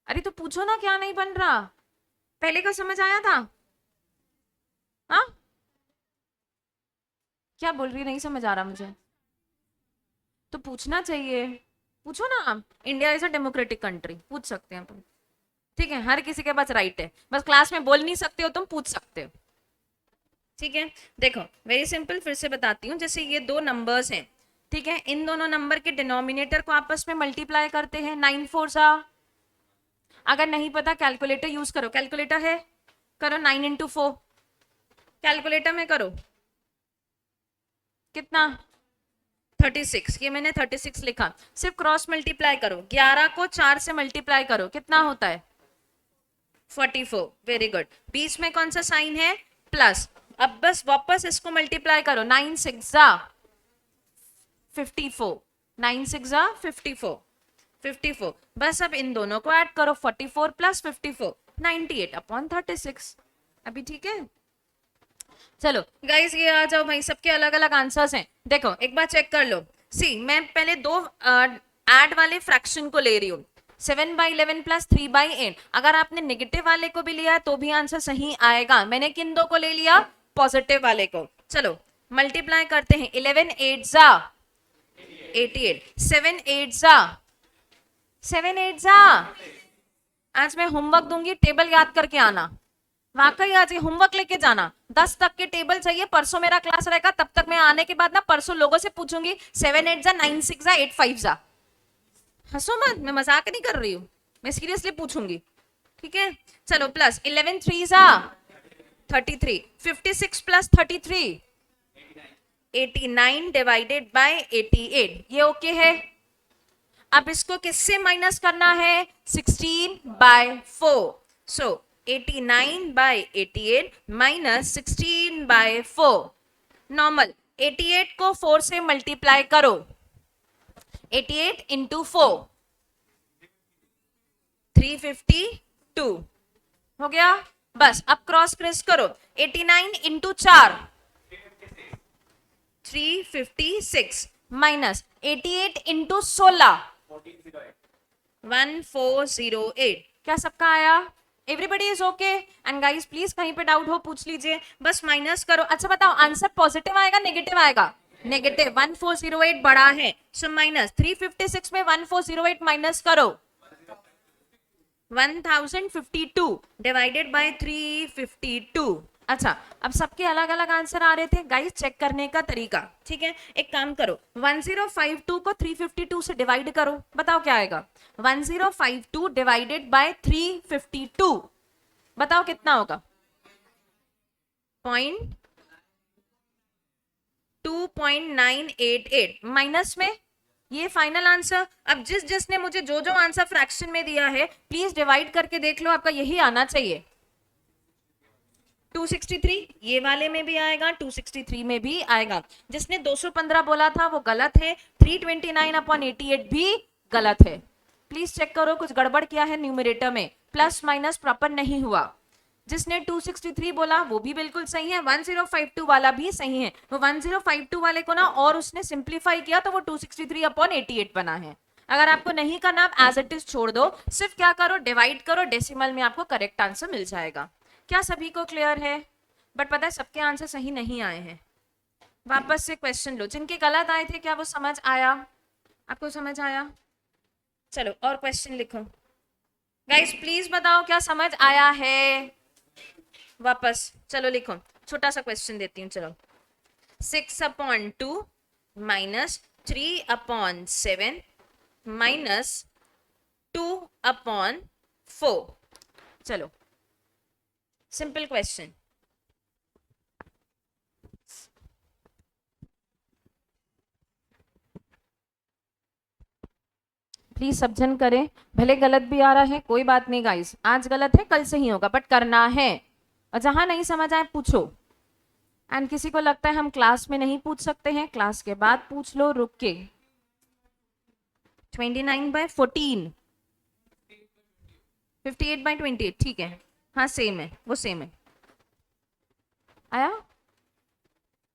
अरे तो पूछो ना, क्या नहीं बन रहा? पहले का समझ आया था? हाँ, क्या बोल रही? नहीं समझ आ रहा मुझे। तो पूछना चाहिए, पूछो ना। India is a democratic country, पूछ सकते हैं अपन। ठीक है, हर किसी के पास राइट है, बस क्लास में बोल नहीं सकते हो तुम, पूछ सकते हो। ठीक है, देखो वेरी सिंपल, फिर से बताती हूँ। जैसे ये दो नंबर्स हैं, ठीक है, इन दोनों नंबर के डिनोमिनेटर को आपस में मल्टीप्लाई करते हैं। 9 4 सा। अगर नहीं पता कैलकुलेटर यूज करो, कैलकुलेटर है, करो 9 इंटू 4। कैलकुलेटर में करो, कितना? 36। ये मैंने 36 लिखा। सिर्फ क्रॉस मल्टीप्लाई करो, 11 को 4 से मल्टीप्लाई करो, कितना होता है? 44। Very good. बीच में कौन सा साइन है? प्लस। अब बस वापस इसको मल्टीप्लाई करो, 9 6 जा 54, 9 6 जा 54। 54। बस अब इन दोनों को ऐड करो, 44 प्लस 54, 98/36। अभी ठीक है? चलो गाइस ये आ जाओ भाई, सबके अलग अलग आंसर्स हैं। देखो एक बार चेक कर लो। सी मैं पहले दो ऐड वाले फ्रैक्शन को ले रही हूँ, 7/11 प्लस 3/8। अगर आपने नेगेटिव वाले को भी लिया है तो भी आंसर सही आएगा। मैंने किन दो को ले लिया? पॉजिटिव वाले को। चलो मल्टीप्लाई करते हैं, 11 8 जा 88, 7 8 जा 7 8 जा। आज मैं होमवर्क दूंगी, टेबल याद करके आना। वाकई आज ये होमवर्क लेके जाना। 10 तक के टेबल चाहिए, परसों मेरा क्लास रहेगा, तब तक मैं आने के बाद ना परसों लोगों से पूछूंगी 7 8 जा 9 6 जा 8 5 जा। हंसो मत, मैं मजाक नहीं कर रही हूँ, मैं सीरियसली पूछूंगी। ठीक है चलो, प्लस 11 3 जा 33, 56 प्लस 33 89 डिवाइडेड बाय 88। ये ओके है? अब इसको किससे माइनस करना है? 16/4। सो 89/88 माइनस 16/4। नॉर्मल 88 को 4 से मल्टीप्लाई करो, 88 इंटू 4 352 हो गया। बस अब क्रॉस क्रेस करो, 89 इंटू 4 356 माइनस 88 इंटू 16 1408। क्या सबका आया? Everybody is okay? And guys please कहीं पे डाउट हो पूछ लीजिए। बस माइनस करो। अच्छा बताओ आंसर पॉजिटिव आएगा नेगेटिव आएगा? नेगेटिव। 1408 बड़ा है, सो माइनस 356 में 1408 माइनस करो, 1052 डिवाइडेड बाय 352। अच्छा अब सबके अलग अलग आंसर आ रहे थे गाइस, चेक करने का तरीका। ठीक है एक काम करो, 1052 को 352 से डिवाइड करो, बताओ क्या आएगा? 1052 डिवाइडेड बाय 352, बताओ कितना होगा? 2.988 माइनस में ये फाइनल आंसर। अब जिसने मुझे जो जो आंसर फ्रैक्शन में दिया है प्लीज डिवाइड करके देख लो, आपका यही आना चाहिए। 263 ये वाले में भी आएगा, 263 में भी आएगा। जिसने 215 बोला था वो गलत है, 329/88 भी गलत है। प्लीज चेक करो कुछ गड़बड़ किया है न्यूमरेटर में, प्लस माइनस प्रॉपर नहीं हुआ। जिसने 263 बोला वो भी बिल्कुल सही है, 1052 वाला भी सही है। वो 1052 वाले को ना और उसने सिंप्लीफाई किया तो वो 263/88 बना है। अगर आपको नहीं करना आप एज इट इज छोड़ दो, सिर्फ क्या करो डिवाइड करो, डेसिमल में आपको करेक्ट आंसर मिल जाएगा। क्या सभी को क्लियर है? बट पता है सबके आंसर सही नहीं आए हैं। वापस से क्वेश्चन लो, जिनके गलत आए थे क्या वो समझ आया? आपको समझ आया? चलो और क्वेश्चन लिखो गाइस, प्लीज बताओ क्या समझ आया है? वापस चलो लिखो, छोटा सा क्वेश्चन देती हूँ। चलो 6/2 माइनस 3/7 माइनस 2/4। चलो सिंपल क्वेश्चन। प्लीज सब जन करें, भले गलत भी आ रहा है कोई बात नहीं गाइस, आज गलत है कल सही होगा, बट करना है। और जहां नहीं समझ आए पूछो। एंड किसी को लगता है हम क्लास में नहीं पूछ सकते हैं, क्लास के बाद पूछ लो रुक के। 29/14 58/28 ठीक है, हाँ सेम है, वो सेम है। आया?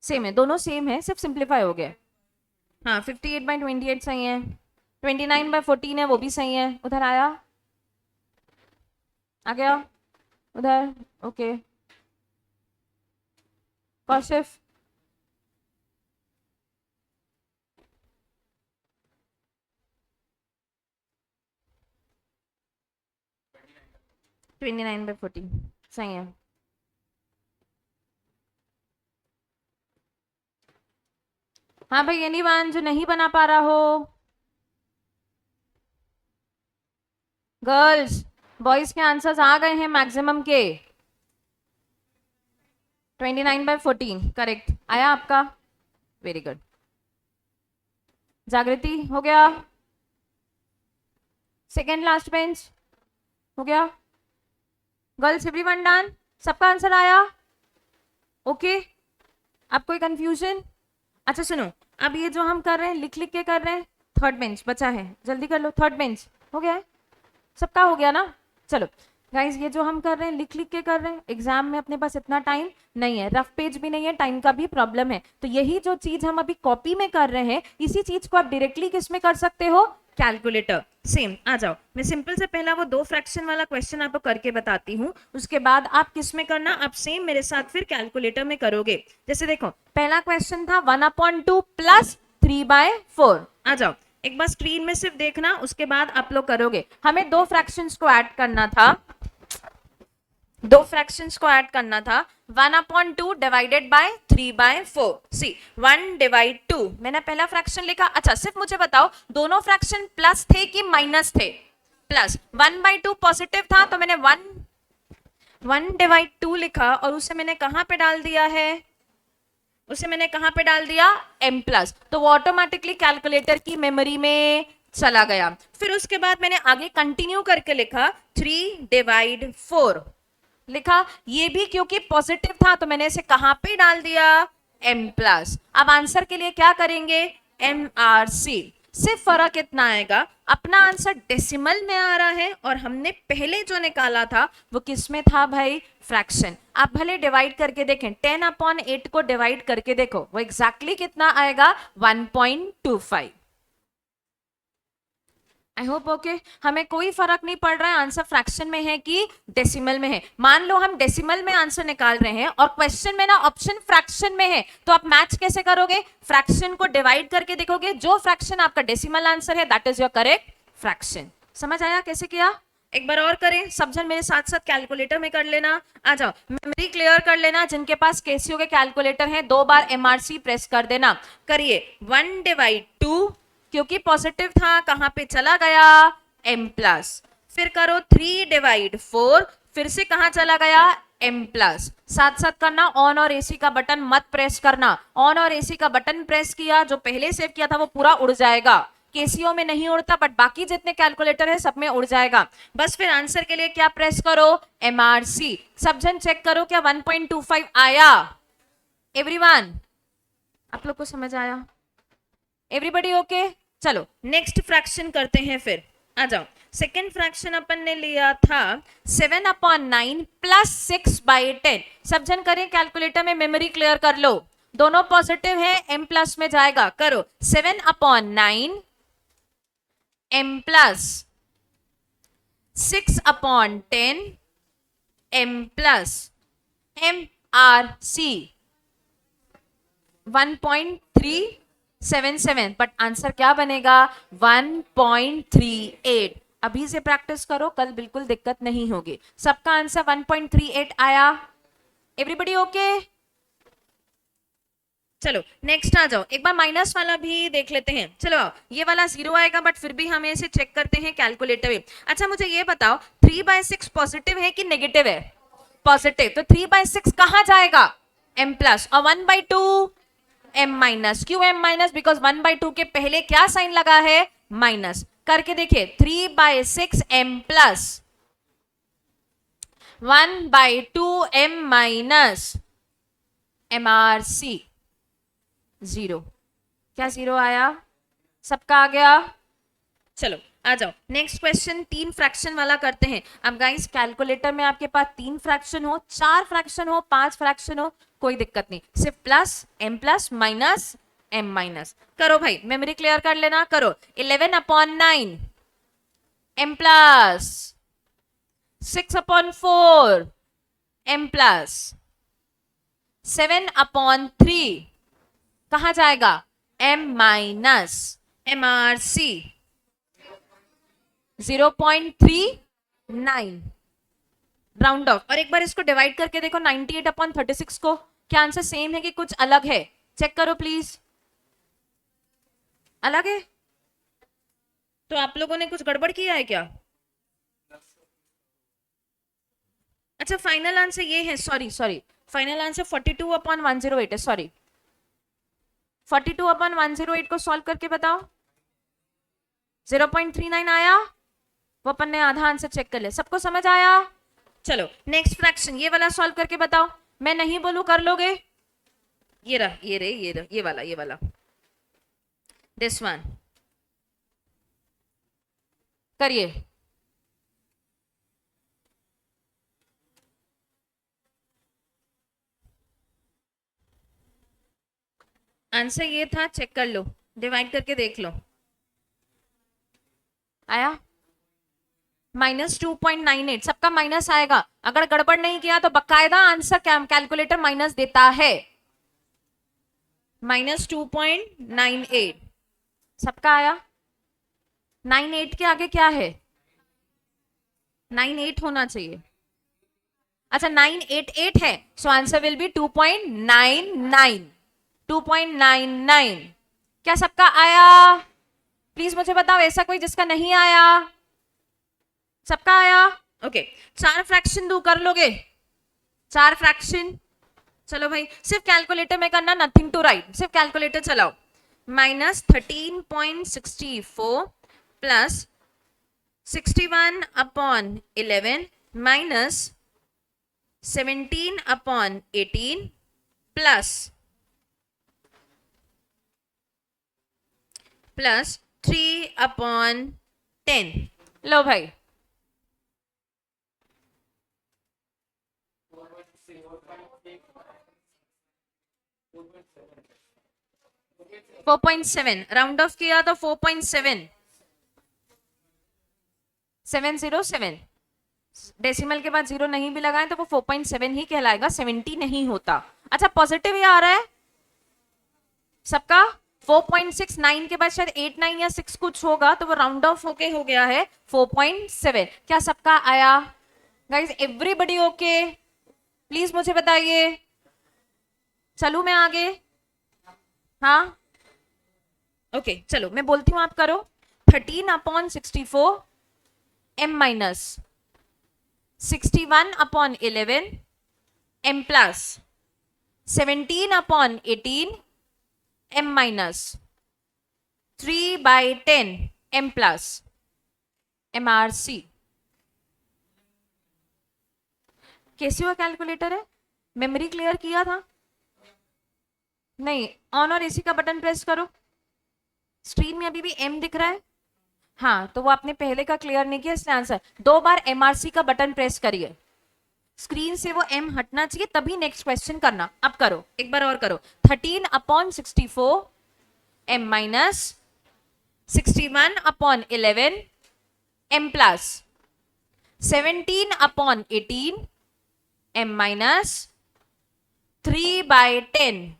सेम है, दोनों सेम है, सिर्फ सिंप्लीफाई हो गया। हाँ 58/28 सही है, 29/14 है वो भी सही है। उधर आया? आ गया उधर? ओके कौशिफ। ट्वेंटी 29/14 सही है। हाँ भाई एनीवन जो नहीं बना पा रहा हो, गर्ल्स बॉयज के आंसर्स आ गए हैं मैक्सिमम के। 29/14 करेक्ट आया आपका, वेरी गुड। जागृति हो गया? सेकेंड लास्ट बेंच हो गया? Girls everyone done? सबका आंसर आया? ओके अब कोई कंफ्यूजन? अच्छा सुनो, अब ये जो हम कर रहे हैं लिख लिख के कर रहे हैं, थर्ड बेंच बचा है, जल्दी कर लो, थर्ड बेंच हो गया है, सबका हो गया ना। चलो गाइज ये जो हम कर रहे हैं लिख लिख के कर रहे हैं, एग्जाम में अपने पास इतना टाइम नहीं है, रफ पेज भी नहीं है, टाइम का भी प्रॉब्लम है, तो यही जो चीज हम अभी कॉपी में कर रहे हैं इसी चीज को आप डायरेक्टली किस में कर सकते हो, कैलकुलेटर। सेम आ जाओ, मैं सिंपल से पहला वो 2 फ्रैक्शन वाला क्वेश्चन आपको करके बताती हूँ, उसके बाद आप किस में करना, आप सेम मेरे साथ फिर कैलकुलेटर में करोगे। जैसे देखो पहला क्वेश्चन था 1/2 प्लस 3/4। आ जाओ एक बार स्क्रीन में सिर्फ देखना, उसके बाद आप लोग करोगे। हमें 2 फ्रैक्शंस को ऐड करना था, 2 फ्रैक्शंस को ऐड करना था, 1/2 डिवाइडेड बाय 3/4। सी 1/2 मैंने पहला फ्रैक्शन लिखा। अच्छा सिर्फ मुझे बताओ दोनों फ्रैक्शन प्लस थे कि माइनस थे, प्लस। 1/2 पॉजिटिव था तो मैंने 1/2 लिखा और उसे मैंने कहां पे डाल दिया है, उसे मैंने कहां पे डाल दिया, m+, तो वो ऑटोमेटिकली कैलकुलेटर की मेमोरी में चला गया। फिर उसके बाद मैंने आगे कंटिन्यू करके लिखा 3/4 लिखा, ये भी क्योंकि पॉजिटिव था तो मैंने इसे कहां पे डाल दिया, m+। अब आंसर के लिए क्या करेंगे, MRC। सिर्फ फर्क इतना आएगा, अपना आंसर डेसिमल में आ रहा है और हमने पहले जो निकाला था वो किस में था भाई, फ्रैक्शन। आप भले डिवाइड करके देखें, 10/8 को डिवाइड करके देखो वो एग्जैक्टली कितना आएगा, 1.25। आई होप ओके, हमें कोई फर्क नहीं पड़ रहा है आंसर फ्रैक्शन में है कि डेसिमल में है। मान लो हम डेसिमल में आंसर निकाल रहे हैं और क्वेश्चन में ना ऑप्शन फ्रैक्शन में है, तो आप मैच कैसे करोगे, फ्रैक्शन को डिवाइड करके देखोगे, जो फ्रैक्शन आपका डेसिमल आंसर है that is your correct fraction. समझ आया कैसे किया, एक बार और करें, सब जन मेरे साथ साथ कैलकुलेटर में कर लेना। आ जाओ मेमोरी क्लियर कर लेना, जिनके पास केसीओ के कैलकुलेटर है 2 बार MRC प्रेस कर देना। करिए 1/2 क्योंकि पॉजिटिव था कहां पे चला गया, m+। फिर करो 3/4, फिर से कहां चला गया, m+। साथ साथ करना, ऑन और एसी का बटन मत प्रेस करना, ऑन और एसी का बटन प्रेस किया जो पहले सेव किया था वो पूरा उड़ जाएगा। केसीओ में नहीं उड़ता बट बाकी जितने कैलकुलेटर है सब में उड़ जाएगा। बस फिर आंसर के लिए क्या प्रेस करो, MRC। सब जन चेक करो क्या 1.25 आया, एवरीवन आप लोग को समझ आया, एवरीबॉडी ओके। चलो नेक्स्ट फ्रैक्शन करते हैं फिर। आ जाओ सेकेंड फ्रैक्शन अपन ने लिया था 7/9 प्लस 6/10। सब जन करें कैलकुलेटर में, मेमोरी क्लियर कर लो, दोनों पॉजिटिव है, m+ में जाएगा। करो 7/9 m+ 6/10 m+ MRC 1.377, but answer क्या बनेगा, 1.38। अभी से प्रैक्टिस करो, कल बिल्कुल दिक्कत नहीं होगी। सबका आंसर 1.38 आया, एवरीबॉडी ओके। चलो नेक्स्ट आ जाओ, एक बार माइनस वाला भी देख लेते हैं। चलो ये वाला 0 आएगा बट फिर भी हम इसे चेक करते हैं कैलकुलेटर में। अच्छा मुझे ये बताओ 3/6 पॉजिटिव है कि नेगेटिव है, पॉजिटिव, तो 3/6 कहां जाएगा, m+, और 1/2 m-। क्यों m-, बिकॉज 1/2 के पहले क्या साइन लगा है, माइनस। करके देखिए 3/6 m+, 1/2 m-, MRC 0। क्या 0 आया, सबका आ गया। चलो आ जाओ नेक्स्ट क्वेश्चन, 3 फ्रैक्शन वाला करते हैं। अब गाइस कैलकुलेटर में आपके पास 3 फ्रैक्शन हो, 4 फ्रैक्शन हो, 5 फ्रैक्शन हो, कोई दिक्कत नहीं, सिर्फ प्लस, m+, माइनस, m-। करो भाई मेमोरी क्लियर कर लेना। करो 11/9 m+, 6/4 m+, 7/3 कहां जाएगा, m-, MRC 0.39 राउंड ऑफ। और एक बार इसको डिवाइड करके देखो 98/36 को, क्या आंसर सेम है कि कुछ अलग है, चेक करो प्लीज। अलग है तो आप लोगों ने कुछ गड़बड़ किया है क्या। अच्छा फाइनल आंसर ये है, सॉरी फाइनल आंसर 42/108 है, सॉरी 42/108 को सॉल्व करके बताओ, 0.39 आया, वो अपन ने आधा आंसर चेक कर लिया। सबको समझ आया। चलो नेक्स्ट फ्रैक्शन ये वाला सॉल्व करके बताओ, मैं नहीं बोलूं कर लोगे। ये वाला दिस वन करिए। आंसर ये था, चेक कर लो, डिवाइड करके देख लो। आया -2.98, सबका माइनस आएगा। अगर गड़बड़ नहीं किया तो बकायदा आंसर कैलकुलेटर माइनस देता है। -2.98 सबका आया। 98 के आगे क्या है? 98 होना चाहिए। अच्छा 988 है, सो आंसर विल बी 2.99। 2.99 क्या सबका आया? प्लीज मुझे बताओ, ऐसा कोई जिसका नहीं आया? सबका आया? ओके, 4 फ्रैक्शन दो, कर लोगे? 4 फ्रैक्शन, चलो भाई, सिर्फ कैलकुलेटर में करना, नथिंग टू राइट, सिर्फ कैलकुलेटर चलाओ। -13.64 प्लस 61/11 माइनस 17/18 प्लस 3/10। लो भाई, 4.7 राउंड ऑफ किया तो 4.7 707। डेसिमल के बाद 0 नहीं भी लगाएं तो वो 4.7 ही कहलाएगा, 70 नहीं होता। अच्छा पॉजिटिव ही आ रहा है सबका। 4.69 के बाद शायद 8, 9 या 6 कुछ होगा, तो वो राउंड ऑफ होके हो गया है 4.7। क्या सबका आया? Guys everybody okay? प्लीज मुझे बताइए। चलू मैं आगे? हाँ ओके चलो मैं बोलती हूँ, आप करो। 13/64 m minus 61/11 m plus 17/18 m minus 3/10 m plus MRC। कैसी हुआ कैलकुलेटर है? मेमोरी क्लियर किया था? नहीं, ऑन और एसी का बटन प्रेस करो। स्क्रीन में अभी भी m दिख रहा है? हाँ, तो वो आपने पहले का क्लियर नहीं किया, इसलिए आंसर। 2 बार MRC का बटन प्रेस करिए, स्क्रीन से वो m हटना चाहिए, तभी नेक्स्ट क्वेश्चन करना। अब करो, एक बार और करो। 13/64 m minus 61/11 m plus 17/18 m minus 3/10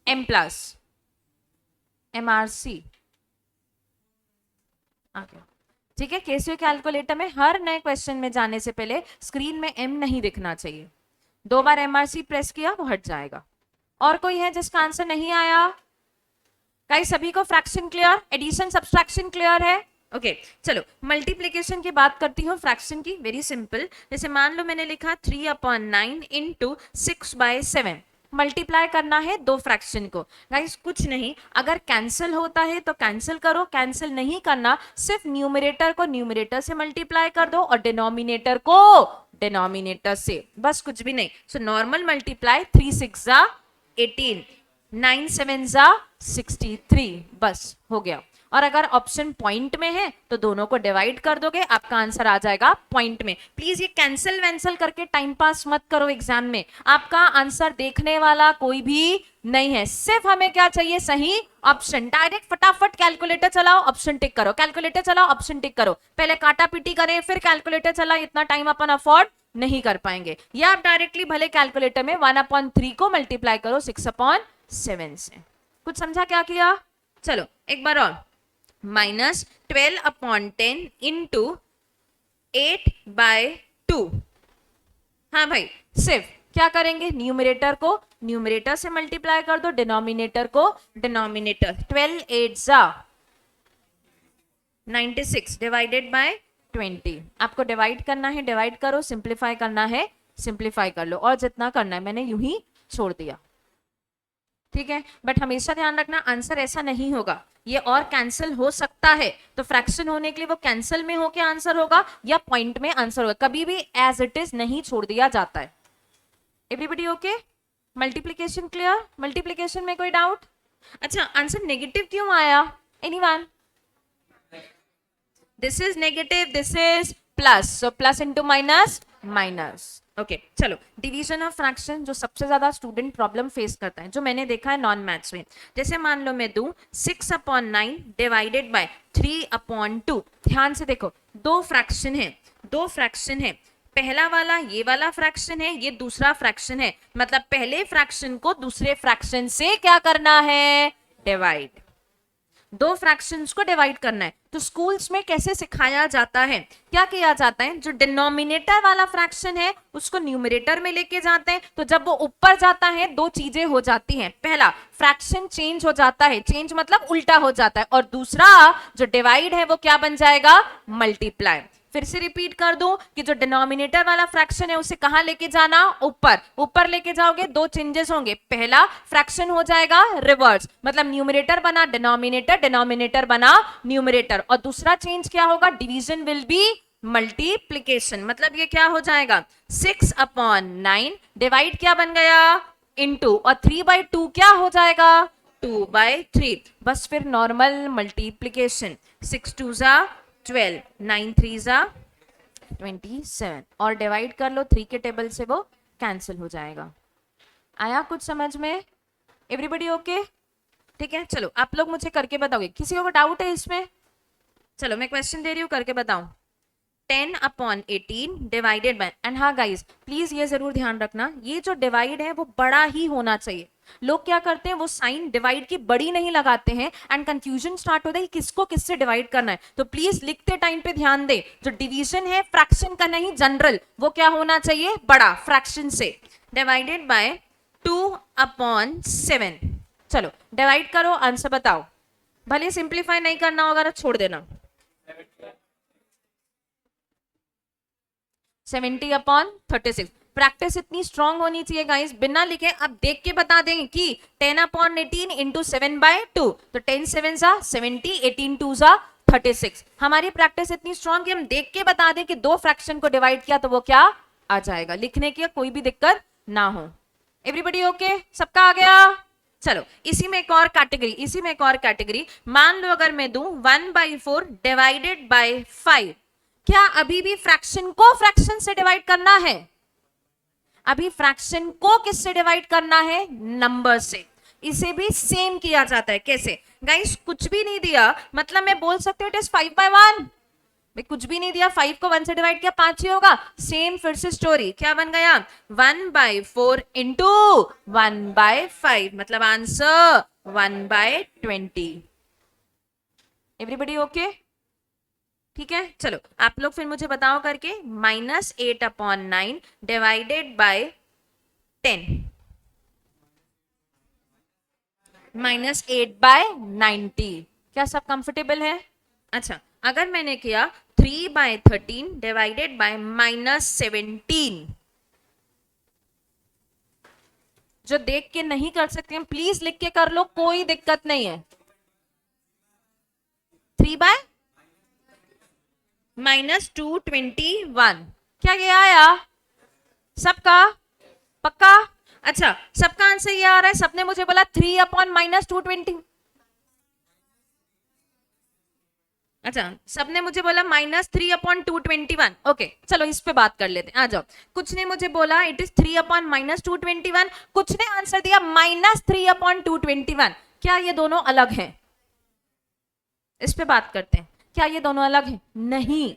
m plus MRC। ठीक है, केसीओ कैलकुलेटर में हर नए क्वेश्चन में जाने से पहले स्क्रीन में m नहीं दिखना चाहिए। 2 बार MRC प्रेस किया वो हट जाएगा। और कोई है जिसका आंसर नहीं आया? गाइस सभी को fraction clear, addition subtraction clear है? ओके चलो मल्टीप्लीकेशन की बात करती हूँ, फ्रैक्शन की। वेरी सिंपल, जैसे मान लो मैंने लिखा 3/9 इंटू 6/7। मल्टीप्लाई करना है दो फ्रैक्शन को। गाइस कुछ नहीं, अगर कैंसिल होता है तो कैंसिल करो, कैंसिल नहीं करना, सिर्फ न्यूमरेटर को न्यूमरेटर से मल्टीप्लाई कर दो और डिनोमिनेटर को डिनोमिनेटर से, बस कुछ भी नहीं। सो नॉर्मल मल्टीप्लाई, 3 6 18, 9 7 63, बस हो गया। और अगर ऑप्शन पॉइंट में है तो दोनों को डिवाइड कर दोगे, आपका आंसर आ जाएगा पॉइंट में। प्लीज ये कैंसिल वैंसल करके टाइम पास मत करो एग्जाम में, आपका आंसर देखने वाला कोई भी नहीं है। सिर्फ हमें क्या चाहिए? सही ऑप्शन। डायरेक्ट फटाफट कैलकुलेटर चलाओ, ऑप्शन टिक करो, कैलकुलेटर चलाओ, ऑप्शन टिक करो। पहले काटा पीटी करें फिर कैलकुलेटर चलाओ, इतना टाइम अपन अफोर्ड नहीं कर पाएंगे। या आप डायरेक्टली भले कैलकुलेटर में 1/3 को मल्टीप्लाई करो 6/7 से। कुछ समझा क्या किया? चलो एक बार और। -12/10 इंटू 8/2। हाँ भाई, सिर्फ क्या करेंगे? न्यूमरेटर को न्यूमरेटर से मल्टीप्लाई कर दो, डिनोमिनेटर को डिनोमिनेटर। 12 8 96 divided by 20। आपको डिवाइड करना है डिवाइड करो, सिंप्लीफाई करना है सिंप्लीफाई कर लो, और जितना करना है मैंने यूं ही छोड़ दिया। ठीक है, बट हमेशा ध्यान रखना आंसर ऐसा नहीं होगा, ये और कैंसिल हो सकता है। तो फ्रैक्शन होने के लिए वो कैंसिल में होके आंसर होगा या पॉइंट में आंसर होगा, कभी भी एज इट इज नहीं छोड़ दिया जाता है। Everybody okay? Multiplication clear? Multiplication में कोई डाउट? अच्छा आंसर नेगेटिव क्यों आया? Anyone? This is negative, this is plus, so plus into minus minus. Okay चलो, डिवीजन ऑफ फ्रैक्शन जो सबसे ज्यादा स्टूडेंट प्रॉब्लम फेस करता है, जो मैंने देखा है नॉन मैथ्स में, जैसे मान लो मैं दूं 6/9 डिवाइडेड बाय 3/2। ध्यान से देखो, दो फ्रैक्शन है, दो फ्रैक्शन है, पहला वाला ये वाला फ्रैक्शन है, ये दूसरा फ्रैक्शन है, मतलब पहले फ्रैक्शन को दूसरे फ्रैक्शन से क्या करना है, डिवाइड। दो फ्रैक्शंस को डिवाइड करना है। तो स्कूल्स में कैसे सिखाया जाता है, क्या किया जाता है, जो डिनोमिनेटर वाला फ्रैक्शन है उसको न्यूमरेटर में लेके जाते हैं, तो जब वो ऊपर जाता है दो चीजें हो जाती हैं, पहला फ्रैक्शन चेंज हो जाता है, चेंज मतलब उल्टा हो जाता है, और दूसरा जो डिवाइड है वो क्या बन जाएगा, मल्टीप्लाई। फिर से रिपीट कर दूं कि जो डिनोमिनेटर वाला फ्रैक्शन है उसे कहां लेके जाना, ऊपर, ऊपर लेके जाओगे दो चेंजेस होंगे, पहला फ्रैक्शन हो जाएगा रिवर्स, मतलब न्यूमरेटर बना डिनोमिनेटर, डिनोमिनेटर बना न्यूमरेटर, और दूसरा चेंज क्या होगा, डिवीजन विल बी मल्टीप्लीकेशन, मतलब ये क्या हो जाएगा 6/9 डिवाइड क्या बन गया इनटू, और 3/2 क्या हो जाएगा 2/3, बस फिर नॉर्मल मल्टीप्लीकेशन, 6 2 12, 9 3 27, और डिवाइड कर लो 3 के टेबल से, वो कैंसिल हो जाएगा। आया कुछ समझ में, एवरीबॉडी ओके? ठीक है, चलो आप लोग मुझे करके बताओगे, किसी को डाउट है इसमें? चलो मैं क्वेश्चन दे रही हूँ, करके बताऊं। 10/18 डिवाइडेड बाय, एंड हाँ गाइस प्लीज ये जरूर ध्यान रखना, ये जो डिवाइड है वो बड़ा ही होना चाहिए। लोग क्या करते हैं, वो साइन डिवाइड की बड़ी नहीं लगाते हैं, एंड कंफ्यूजन स्टार्ट होता है कि किसको किससे डिवाइड करना है। तो प्लीज लिखते टाइम पे ध्यान दे, जो डिवीजन है फ्रैक्शन का नहीं जनरल, वो क्या होना चाहिए, बड़ा, फ्रैक्शन से। Divided by 2/7। चलो डिवाइड करो, आंसर बताओ, भले सिंप्लीफाई नहीं करना होगा तो छोड़ देना। 70/36। प्रैक्टिस इतनी स्ट्रांग होनी चाहिए गाइस, बिना लिखे आप देख के बता देंगे कि 10/18 इंटू 7/2, तो 10 7 70, 18 2 36। हमारी प्रैक्टिस इतनी स्ट्रांग कि हम देख के बता दें कि दो फ्रैक्शन को डिवाइड किया तो वो क्या आ जाएगा, लिखने की कोई भी दिक्कत ना हो। एवरीबडी ओके, सबका आ गया? चलो इसी में एक और कैटेगरी, इसी में एक और कैटेगरी, मान लो अगर मैं दूं 1/4 डिवाइडेड बाय 5, क्या अभी भी फ्रैक्शन को फ्रैक्शन से डिवाइड करना है, अभी फ्रैक्शन को किससे डिवाइड करना है, नंबर से। इसे भी सेम किया जाता है, कैसे गाइस, कुछ भी नहीं दिया मतलब मैं बोल सकते हूँ इट इज 5/1, मैं कुछ भी नहीं दिया, 5 को 1 से डिवाइड किया 5 ही होगा, सेम फिर से स्टोरी, क्या बन गया 1/4 इंटू 1/5, मतलब आंसर 1/20। Everybody okay? ठीक है, चलो आप लोग फिर मुझे बताओ करके, -8/9 डिवाइडेड बाय 10, -8/90, क्या सब कंफर्टेबल है? अच्छा, अगर मैंने किया 3/13 डिवाइडेड बाय -17, जो देख के नहीं कर सकते हैं प्लीज लिख के कर लो, कोई दिक्कत नहीं है। 3/- 221, क्या ये आया सबका, पक्का? अच्छा सबका आंसर ये आ रहा है, सबने मुझे बोला 3/-220, अच्छा सबने मुझे बोला -3/221, ओके चलो इस पे बात कर लेते हैं, आ जाओ। कुछ ने मुझे बोला इट इज 3/-221, कुछ ने आंसर दिया -3/221, क्या ये दोनों अलग हैं? इस पे बात करते हैं, क्या ये दोनों अलग हैं? नहीं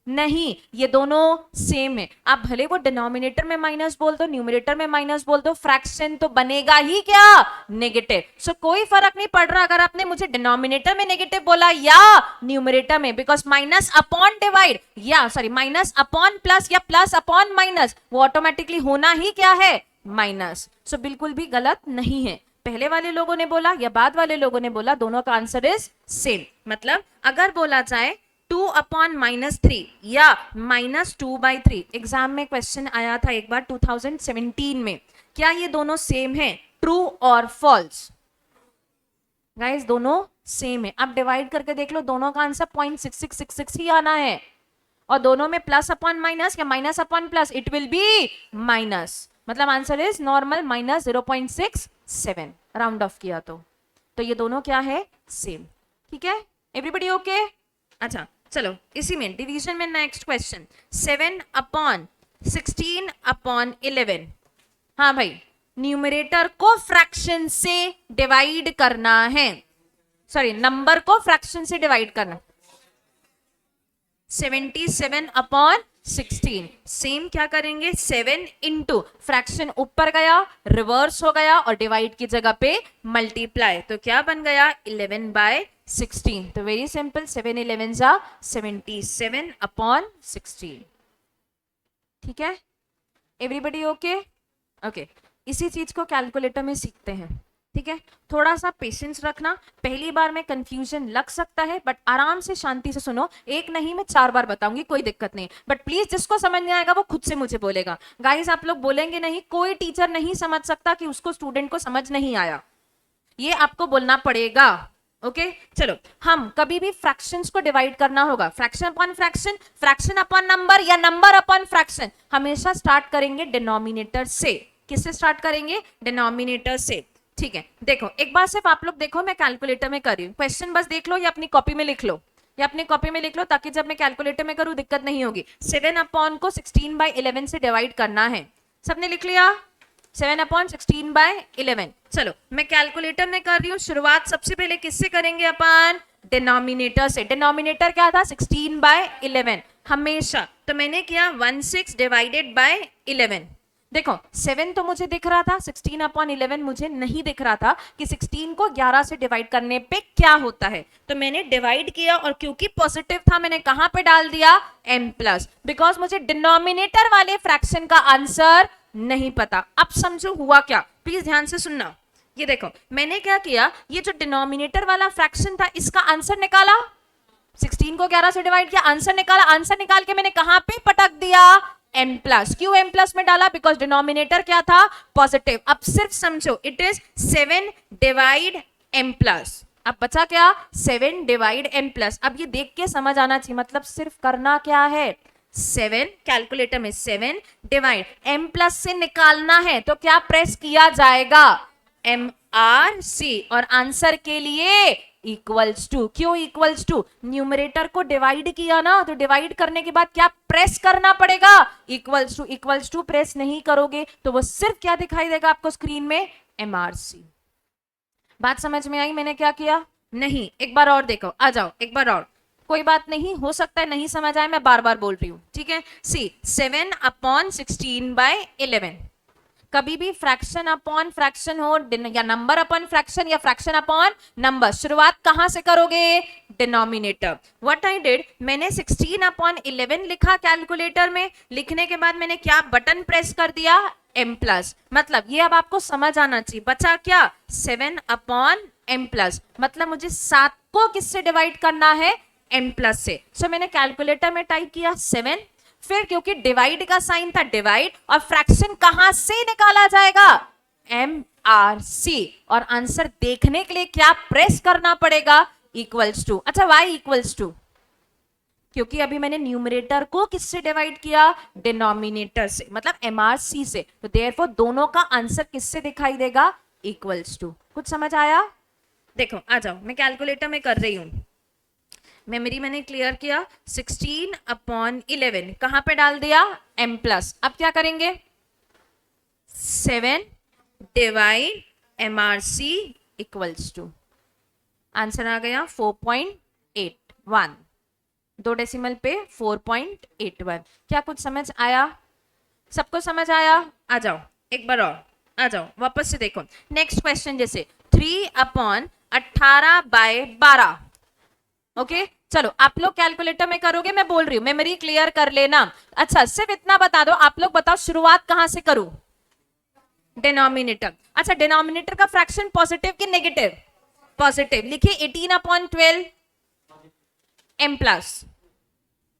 नहीं, ये दोनों सेम है। आप भले वो डिनोमिनेटर में माइनस बोल दो, न्यूमरेटर में माइनस बोल दो, फ्रैक्शन तो बनेगा ही क्या, नेगेटिव। सो कोई फर्क नहीं पड़ रहा अगर आपने मुझे डिनोमिनेटर में नेगेटिव बोला या न्यूमरेटर में, बिकॉज माइनस अपॉन डिवाइड, या सॉरी माइनस अपॉन प्लस या प्लस अपॉन माइनस, वो ऑटोमेटिकली होना ही क्या है, माइनस। सो बिल्कुल भी गलत नहीं है, पहले वाले लोगों ने बोला या बाद वाले लोगों ने बोला, दोनों का आंसर इज सेम। मतलब अगर बोला जाए 2/-3 या -2/3, एग्जाम में क्वेश्चन आया था एक बार 2017 में, क्या ये दोनों सेम है, ट्रू और फॉल्स? गाइस दोनों सेम है, आप डिवाइड करके देख लो, दोनों का आंसर 0.6666 ही आना है, और दोनों में प्लस अपॉन माइनस या minus upon plus, it will be minus, मतलब answer is normal -0.67, round off किया तो ये दोनों क्या है, सेम। ठीक है, एवरीबडी ओके? अच्छा चलो इसी में डिवीजन में नेक्स्ट क्वेश्चन 7/16/11। हाँ भाई, न्यूमरेटर को फ्रैक्शन से डिवाइड करना है, सॉरी नंबर को फ्रैक्शन से डिवाइड करना। 77/16 सेम क्या करेंगे, 7 इंटू फ्रैक्शन ऊपर गया रिवर्स हो गया और डिवाइड की जगह पे मल्टीप्लाई, तो क्या बन गया 11/16। तो वेरी सिंपल, 7 11 जा 77/16। ठीक है, एवरीबडी ओके? ओके, इसी चीज को कैलकुलेटर में सीखते हैं। ठीक है, थोड़ा सा पेशेंस रखना, पहली बार में कंफ्यूजन लग सकता है बट आराम से शांति से सुनो, एक नहीं मैं 4 बार बताऊंगी, कोई दिक्कत नहीं, बट प्लीज जिसको समझ नहीं आएगा वो खुद से मुझे बोलेगा। गाइस आप लोग बोलेंगे नहीं, कोई टीचर नहीं समझ सकता कि उसको स्टूडेंट को समझ नहीं आया, ये आपको बोलना पड़ेगा। ओके चलो, हम कभी भी फ्रैक्शंस को डिवाइड करना होगा, fraction upon fraction, fraction upon number या नंबर अपॉन फ्रैक्शन, हमेशा स्टार्ट करेंगे डिनोमिनेटर से। किससे स्टार्ट करेंगे? डिनोमिनेटर से। ठीक है, देखो एक बार सिर्फ आप लोग देखो, मैं कैलकुलेटर में कर रही हूँ, क्वेश्चन बस देख लो या अपनी कॉपी में लिख लो, या अपनी कॉपी में लिख लो ताकि जब मैं कैलकुलेटर में करूँ दिक्कत नहीं होगी। 7 अपॉन को 16/11 से डिवाइड करना है, सबने लिख लिया? 7/16/11। चलो मैं कैलकुलेटर में कर रही हूँ, शुरुआत सबसे पहले किससे करेंगे अपन? डिनोमिनेटर से। डिनोमिनेटर क्या था? 16/11 हमेशा, तो मैंने किया 16 डिवाइडेड बाय 11। देखो 7 तो मुझे दिख रहा था, 16/11 मुझे नहीं दिख रहा था कि 16 को 11 से डिवाइड करने पे क्या होता है, तो मैंने डिवाइड किया और क्योंकि पॉजिटिव था मैंने कहां पे डाल दिया? m+, बिकॉज मुझे डिनोमिनेटर वाले फ्रैक्शन का आंसर नहीं पता। अब समझो हुआ क्या, प्लीज ध्यान से सुनना। ये देखो मैंने क्या किया, ये जो डिनोमिनेटर वाला फ्रैक्शन था इसका आंसर निकाला, 16 को 11 से डिवाइड किया, आंसर निकाला, आंसर निकाल के मैंने कहां पे पटक दिया? m+। क्यों m+ में डाला? बिकॉज डिनोमिनेटर क्या था? पॉजिटिव। अब सिर्फ समझो, इट इज 7 डिवाइड m+। अब बचा क्या? 7 डिवाइड m+। अब ये देख के समझ आना चाहिए, मतलब सिर्फ करना क्या है? 7 कैलकुलेटर में 7 डिवाइड m+ से निकालना है, तो क्या प्रेस किया जाएगा? MRC, और आंसर के लिए इक्वल्स टू। क्यों इक्वल्स टू? न्यूमरेटर को डिवाइड किया ना, तो डिवाइड करने के बाद क्या प्रेस करना पड़ेगा? Equals to. Equals to press नहीं करोगे तो वो सिर्फ क्या दिखाई देगा आपको स्क्रीन में? MRC। बात समझ में आई मैंने क्या किया? नहीं, एक बार और देखो, आ जाओ एक बार और, कोई बात नहीं, हो सकता है नहीं समझ आए, मैं बार बार बोल रही हूं। ठीक है, सी 7/16/11, कभी भी फ्रैक्शन अपॉन फ्रैक्शन हो या नंबर अपॉन फ्रैक्शन या फ्रैक्शन अपॉन नंबर, शुरुआत कहां से करोगे? डिनोमिनेटर। व्हाट आई डिड, मैंने 16/11 लिखा कैलकुलेटर में, लिखने के बाद मैंने क्या बटन प्रेस कर दिया? m+। मतलब ये अब आपको समझ आना चाहिए, बचा क्या? 7/m+, मतलब मुझे 7 को किससे डिवाइड करना है? m+ से। सो मैंने कैलकुलेटर में टाइप किया 7, फिर क्योंकि डिवाइड का साइन था डिवाइड, और फ्रैक्शन कहां से निकाला जाएगा? MRC, और आंसर देखने के लिए क्या प्रेस करना पड़ेगा? Equals to. अच्छा वाई इक्वल्स टू? क्योंकि अभी मैंने न्यूमरेटर को किससे डिवाइड किया? डिनोमिनेटर से, मतलब MRC से, तो देयरफॉर दोनों का आंसर किससे दिखाई देगा? Equals to. कुछ समझ आया? देखो आ जाओ, मैं कैलकुलेटर में कर रही हूं, मेमोरी मैंने क्लियर किया, 16/11 कहां पे डाल दिया? m+। अब क्या करेंगे? 7 divide MRC equals to, answer आ गया 4.81, 2 डेसिमल पे 4.81। क्या कुछ समझ आया? सबको समझ आया? आ जाओ एक बार और, आ जाओ वापस से देखो नेक्स्ट क्वेश्चन, जैसे 3/18/12। ओके चलो आप लोग कैलकुलेटर में करोगे, मैं बोल रही हूँ, मेमोरी क्लियर कर लेना। अच्छा सिर्फ इतना बता दो, आप लोग बताओ शुरुआत कहां से करूं? डिनोमिनेटर। अच्छा डिनोमिनेटर का फ्रैक्शन पॉजिटिव कि नेगेटिव? पॉजिटिव। लिखिए 18/12 m+,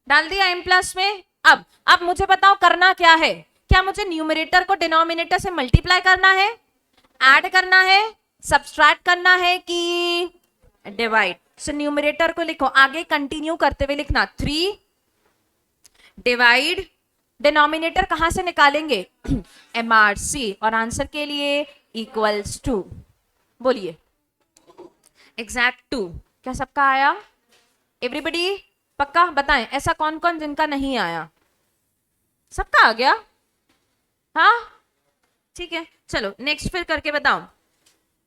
डाल दिया m+ में। अब मुझे बताओ करना क्या है? क्या मुझे न्यूमरेटर को डिनोमिनेटर से मल्टीप्लाई करना है, ऐड करना है, सब्सट्रैक्ट करना है कि डिवाइड? सो न्यूमरेटर को लिखो, आगे कंटिन्यू करते हुए लिखना 3 डिवाइड, डिनोमिनेटर कहां से निकालेंगे? MRC, और आंसर के लिए इक्वल्स टू। बोलिए एग्जैक्ट 2। क्या सबका आया? एवरीबडी पक्का बताएं, ऐसा कौन कौन जिनका नहीं आया? सबका आ गया? हाँ ठीक है, चलो नेक्स्ट फिर करके बताओ।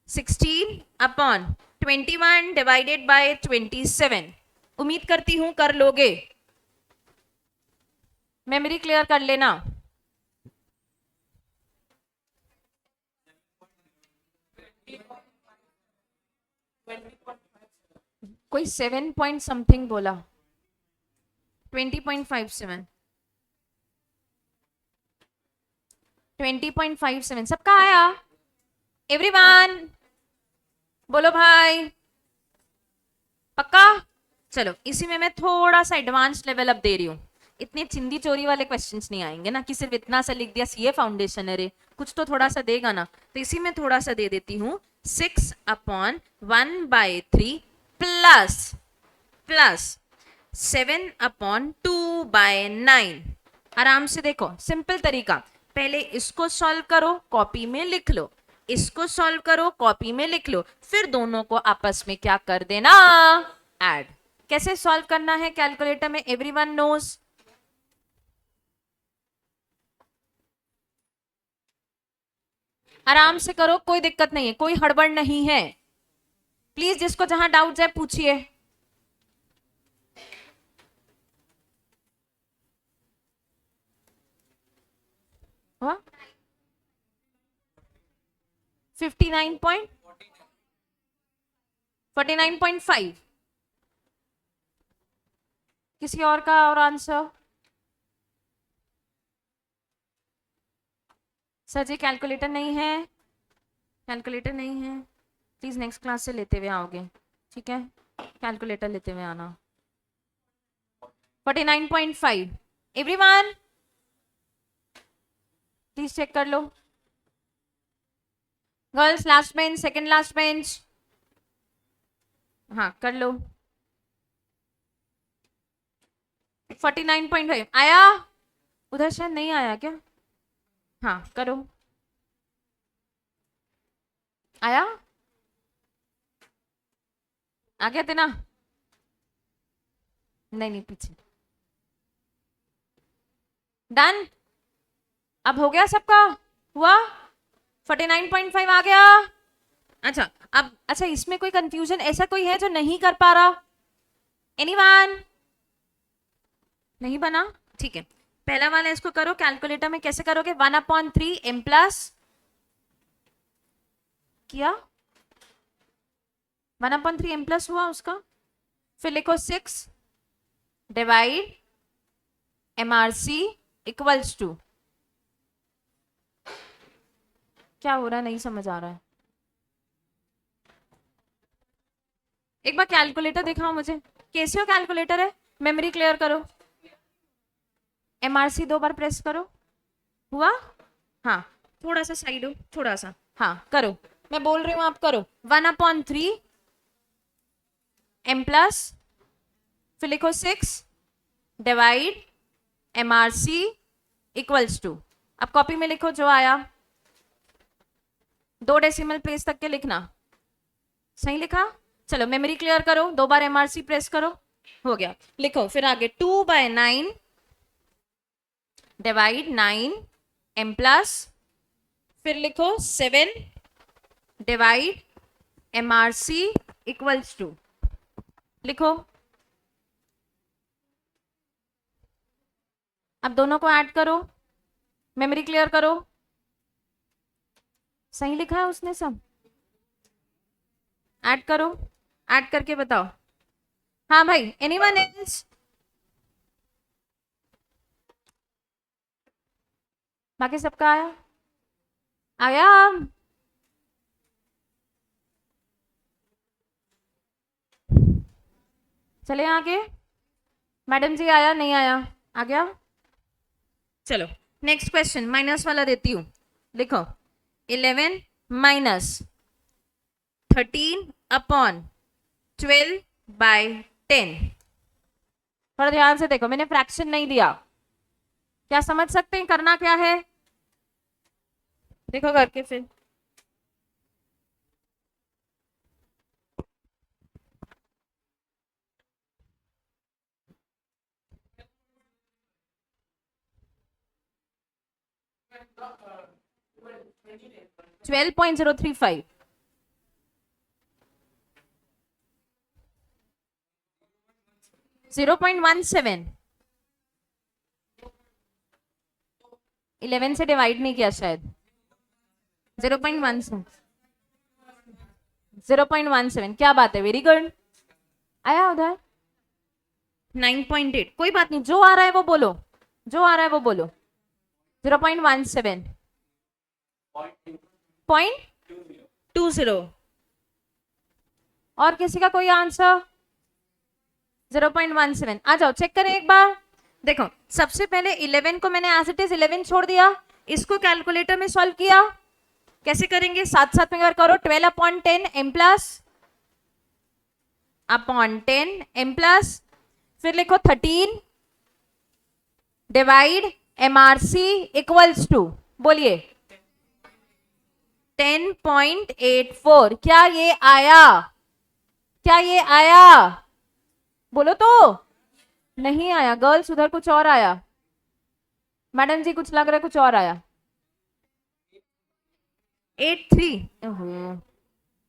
16/21 डिवाइडेड बाय 27। उम्मीद करती हूं कर लोगे, मेमोरी क्लियर कर लेना। कोई 7 पॉइंट समथिंग बोला, 20.57, 20.57 सबका आया? एवरीवन बोलो भाई, पक्का? चलो इसी में मैं थोड़ा सा एडवांस लेवल अप दे रही हूँ, इतने चिंदी चोरी वाले क्वेश्चंस नहीं आएंगे ना कि सिर्फ इतना सा लिख दिया सीए फाउंडेशन है रे, कुछ तो थोड़ा सा देगा ना, तो इसी में थोड़ा सा दे देती हूँ। 6/1/3 प्लस प्लस 7/2/9। आराम से देखो, सिंपल तरीका, पहले इसको सॉल्व करो, कॉपी में लिख लो, इसको सॉल्व करो, कॉपी में लिख लो, फिर दोनों को आपस में क्या कर देना, ऐड। कैसे सॉल्व करना है कैलकुलेटर में, एवरीवन नोज? आराम से करो, कोई दिक्कत नहीं है, कोई हड़बड़ नहीं है। प्लीज जिसको जहां डाउट है पूछिए। हाँ 49.5। किसी और का और आंसर? सर जी कैलकुलेटर नहीं है, कैलकुलेटर नहीं है, प्लीज नेक्स्ट क्लास से लेते हुए आओगे, ठीक है? कैलकुलेटर लेते हुए आना। 49.5 एवरीवन प्लीज चेक कर लो। Girls last bench, second last bench, हाँ कर लो। 49.5 आया? उधर शायद नहीं आया क्या? हाँ करो, आया? आ गया थे ना? नहीं नहीं पीछे, डन। अब हो गया सबका, हुआ? 49.5 आ गया। अच्छा अब, अच्छा इसमें कोई कंफ्यूजन ऐसा कोई है जो नहीं कर पा रहा? एनीवन? नहीं बना? ठीक है, पहला वाला इसको करो, कैलकुलेटर में कैसे करोगे? 1/3 m प्लस किया, 1/3 m प्लस हुआ उसका, फिर लिखो 6 डिवाइड MRC इक्वल्स टू, क्या हो रहा है नहीं समझ आ रहा है, एक बार कैलकुलेटर दिखाओ मुझे, कैसे हो कैलकुलेटर है? मेमोरी क्लियर करो, MRC 2 बार प्रेस करो, हुआ? हाँ थोड़ा सा साइड हो, थोड़ा सा, हाँ करो, मैं बोल रही हूँ आप करो। 1/3 m प्लस, फिर लिखो 6 डिवाइड MRC इक्वल्स टू, अब कॉपी में लिखो जो आया, 2 डेसिमल प्लेस तक के लिखना, सही लिखा? चलो मेमोरी क्लियर करो, 2 बार MRC प्रेस करो, हो गया, लिखो फिर आगे 2/9 डिवाइड 9 m प्लस, फिर लिखो 7 डिवाइड MRC इक्वल्स टू, लिखो। अब दोनों को ऐड करो, मेमोरी क्लियर करो, सही लिखा है उसने सब? ऐड करो, ऐड करके बताओ। हाँ भाई, एनीवन एल्स? बाकी सबका आया? आया? चले आगे, मैडम जी आया नहीं आया? आ गया? चलो नेक्स्ट क्वेश्चन, माइनस वाला देती हूँ, लिखो 11 माइनस 13/12/10। थोड़ा ध्यान से देखो, मैंने फ्रैक्शन नहीं दिया, क्या समझ सकते हैं करना क्या है? देखो करके फिर, 12.035 0.17 11 से डिवाइड नहीं किया शायद 0.17 0.17 क्या बात है वेरी गुड आया उधर 9.8 कोई बात नहीं जो आ रहा है वो बोलो जो आ रहा है वो बोलो 0.17 0.20 और किसी का कोई आंसर 0.17 आ जाओ चेक करें एक बार देखो सबसे पहले 11 को मैंने एज इट इज 11 छोड़ दिया इसको कैलकुलेटर में सॉल्व किया कैसे करेंगे साथ साथ में अगर करो 12/10 m plus upon 10 m plus फिर लिखो 13 डिवाइड MRC इक्वल्स टू बोलिए 10.84 क्या ये आया बोलो तो नहीं आया गर्ल्स उधर कुछ और आया मैडम जी कुछ लग रहा है कुछ और आया 83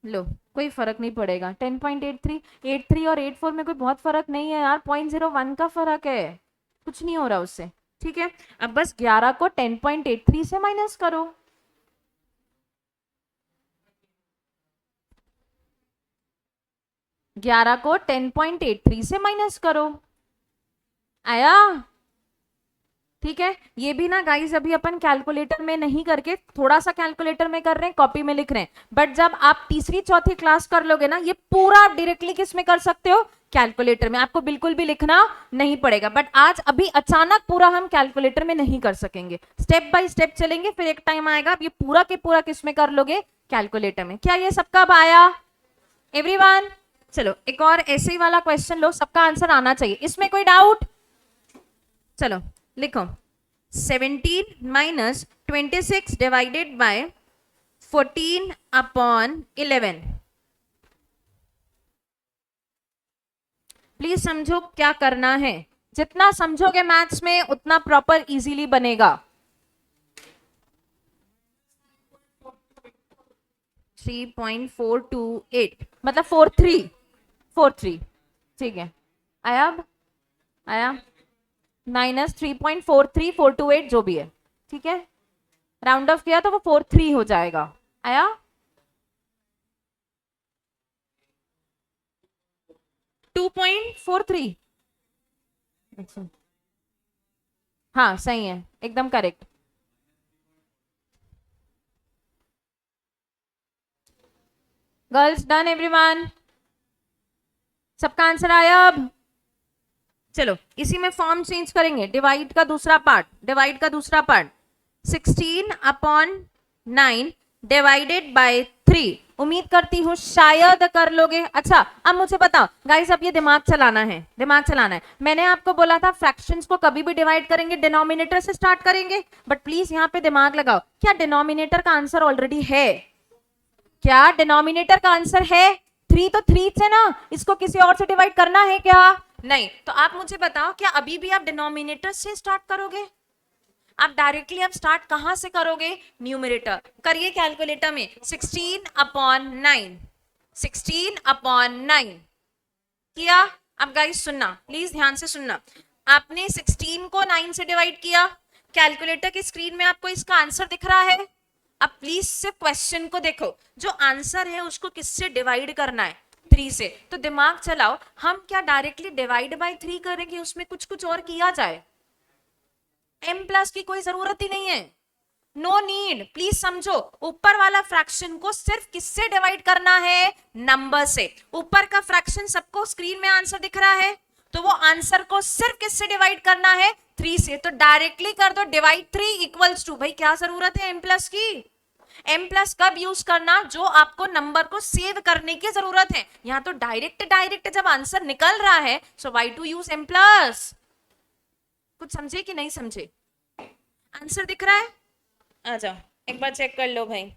लो कोई फर्क नहीं पड़ेगा 10.83 83 और 84 में कोई बहुत फर्क नहीं है यार 0.01 का फर्क है कुछ नहीं हो रहा उससे ठीक है अब बस 11 को 10.83 से माइनस करो ग्यारह को 10.83 से माइनस करो आया ठीक है ये भी ना गाइस अभी अपन कैलकुलेटर में नहीं करके थोड़ा सा कैलकुलेटर में कर रहे हैं कॉपी में लिख रहे हैं बट जब आप तीसरी चौथी क्लास कर लोगे ना ये पूरा आप डायरेक्टली किस में कर सकते हो कैलकुलेटर में आपको बिल्कुल भी लिखना नहीं पड़ेगा बट आज अभी अचानक पूरा हम कैलकुलेटर में नहीं कर सकेंगे स्टेप बाय स्टेप चलेंगे फिर एक टाइम आएगा अब ये पूरा के पूरा किस में कर लोगे कैलकुलेटर में क्या ये सबका अब आया एवरीवन चलो एक और ऐसे ही वाला क्वेश्चन लो सबका आंसर आना चाहिए इसमें कोई डाउट चलो लिखो 17 minus 26 divided by 14 upon 11 please समझो क्या करना है जितना समझोगे मैथ्स में उतना प्रॉपर इजीली बनेगा 3.428 मतलब 43 ठीक है आया अब आया माइनस 3.43428 जो भी है ठीक है राउंड ऑफ किया तो वो 43 हो जाएगा आया 2.43 अच्छा हाँ सही है एकदम करेक्ट गर्ल्स डन एवरीवन सबका आंसर आया अब चलो इसी में फॉर्म चेंज करेंगे डिवाइड का दूसरा पार्ट 16 अपॉन 9 डिवाइडेड बाय 3 उम्मीद करती हूँ शायद कर लोगे अच्छा अब मुझे बताओ गाइस अब ये दिमाग चलाना है मैंने आपको बोला था फ्रैक्शंस को कभी भी डिवाइड करेंगे डिनोमिनेटर से स्टार्ट करेंगे बट प्लीज यहाँ पे दिमाग लगाओ क्या डिनोमिनेटर का आंसर ऑलरेडी है क्या डिनोमिनेटर का आंसर है 3 तो 3 से ना इसको किसी और से डिवाइड करना है क्या नहीं तो आप मुझे बताओ क्या अभी भी आप डिनोमिनेटर से स्टार्ट करोगे आप डायरेक्टली आप स्टार्ट कहां से करोगे न्यूमरेटर करिए कैलकुलेटर में 16 अपॉन 9 किया अब गाइस सुनना प्लीज ध्यान से सुनना आपने 16 को 9 से डिवाइड किया कैलकुलेटर की स्क्रीन में आपको इसका आंसर दिख रहा है अब प्लीज सिर्फ क्वेश्चन को देखो जो आंसर है उसको किससे डिवाइड करना है 3 से तो दिमाग चलाओ हम क्या डायरेक्टली डिवाइड बाय 3 करेंगे उसमें कुछ और किया जाए m प्लस की कोई जरूरत ही नहीं है नो नीड प्लीज समझो ऊपर वाला फ्रैक्शन को सिर्फ किससे डिवाइड करना है नंबर से ऊपर का फ्रैक्शन सबको स्क्रीन में आंसर दिख रहा है तो वो आंसर को सिर्फ किससे डिवाइड करना है 3 से तो डायरेक्टली कर दो डिवाइड 3 इक्वल्स टू भाई क्या जरूरत है m प्लस की m प्लस कब यूज करना जो आपको नंबर को सेव करने की जरूरत है यहाँ तो डायरेक्ट जब आंसर निकल रहा है so why to use m plus कुछ समझे कि नहीं समझे आंसर दिख रहा है आ जाओ एक बार चेक कर लो भाई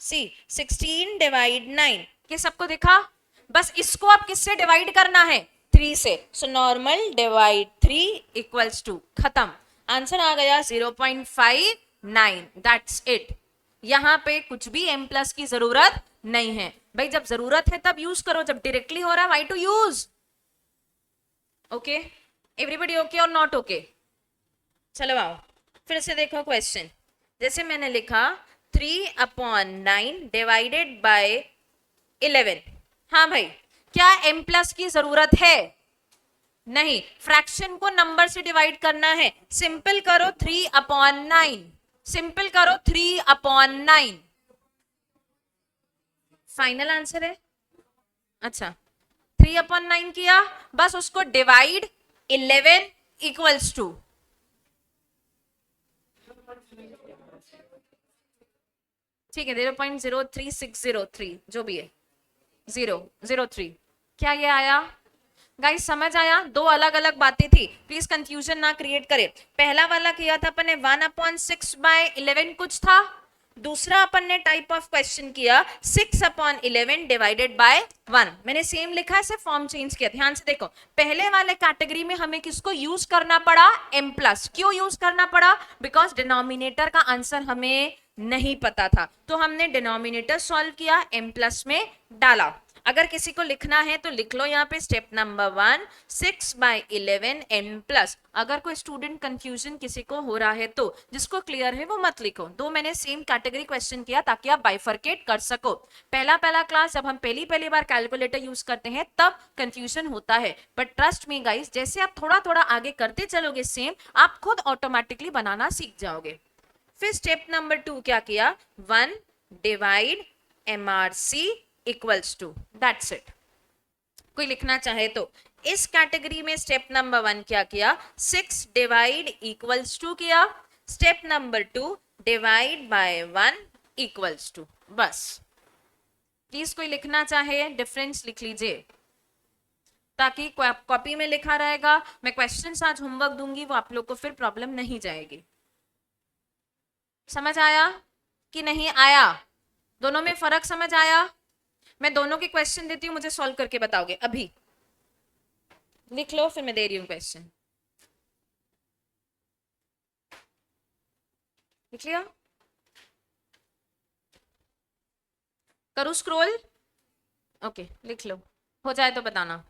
सी 16 डिवाइड 9 ये सबको दिखा बस इसको आप किससे डिवाइड करना है 3 से so normal divide 3 equals to खत्म आंसर आ गया 0.59, दैट्स इट। यहां पे कुछ भी m प्लस की जरूरत नहीं है भाई, जब जरूरत है तब यूज करो, जब डायरेक्टली हो रहा है why to use. Okay, everybody okay और नॉट ओके? चलो आओ फिर से देखो क्वेश्चन। जैसे मैंने लिखा 3/9 डिवाइडेड बाय 11। हाँ भाई, क्या m प्लस की जरूरत है? नहीं, फ्रैक्शन को नंबर से डिवाइड करना है। सिंपल करो 3/9, सिंपल करो 3/9। फाइनल आंसर है। अच्छा, 3/9 किया, बस उसको डिवाइड 11 इक्वल्स टू, ठीक है, 0.03603 जो भी है, 003। क्या ये आया गाइस? समझ आया? दो अलग अलग बातें थी, प्लीज कंफ्यूजन ना क्रिएट करे। पहला वाला किया था अपन ने 1/6/11 कुछ था, दूसरा अपन ने टाइप ऑफ क्वेश्चन किया 6/11 डिवाइडेड बाय 1। मैंने सेम लिखा है, सिर्फ फॉर्म चेंज किया। ध्यान से देखो, पहले वाले कैटेगरी में हमें किसको यूज करना पड़ा? m plus. क्यों यूज करना पड़ा? बिकॉज डिनोमिनेटर का आंसर हमें नहीं पता था, तो हमने डिनोमिनेटर सॉल्व किया, m प्लस में डाला। अगर किसी को लिखना है तो लिख लो यहाँ पे स्टेप नंबर 1 6/11 n प्लस। अगर कोई स्टूडेंट कंफ्यूजन किसी को हो रहा है तो जिसको क्लियर है वो मत लिखो। दो मैंने सेम कैटेगरी क्वेश्चन किया ताकि आप बाइफरकेट कर सको। पहला क्लास जब हम पहली बार कैलकुलेटर यूज करते हैं तब कंफ्यूजन होता है, बट ट्रस्ट मी गाइस, जैसे आप थोड़ा थोड़ा आगे करते चलोगे सेम, आप खुद ऑटोमेटिकली बनाना सीख जाओगे। फिर स्टेप नंबर 2 क्या किया? 1 divide MRC equals to, that's it. कोई लिखना चाहे तो इस कैटेगरी में स्टेप नंबर 1 क्या किया? 6 डिवाइड इक्वल्स टू किया। Step number 2 divide by 1 equals to, बस। प्लीज कोई लिखना चाहे डिफरेंस लिख लीजिए, ताकि कॉपी में लिखा रहेगा। मैं क्वेश्चन आज होमवर्क दूंगी, वो आप लोग को फिर प्रॉब्लम नहीं जाएगी। समझ आया कि नहीं आया? दोनों में फर्क समझ आया? मैं दोनों के क्वेश्चन देती हूँ, मुझे सॉल्व करके बताओगे। अभी लिख लो, फिर मैं दे रही हूँ क्वेश्चन। लिख लिया? करूँ स्क्रॉल? ओके, लिख लो, हो जाए तो बताना।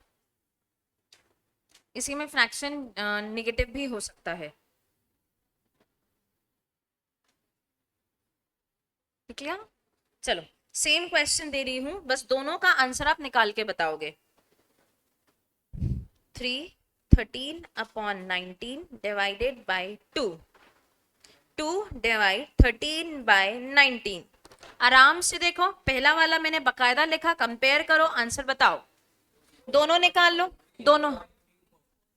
इसी में फ्रैक्शन नेगेटिव भी हो सकता है। लिख लिया? चलो, सेम क्वेश्चन दे रही हूं, बस दोनों का आंसर आप निकाल के बताओगे। 13/19 डिवाइडेड बाय 2, 2 डिवाइड 13/19। आराम से देखो, पहला वाला मैंने बकायदा लिखा, कंपेयर करो, आंसर बताओ। दोनों निकाल लो, दोनों।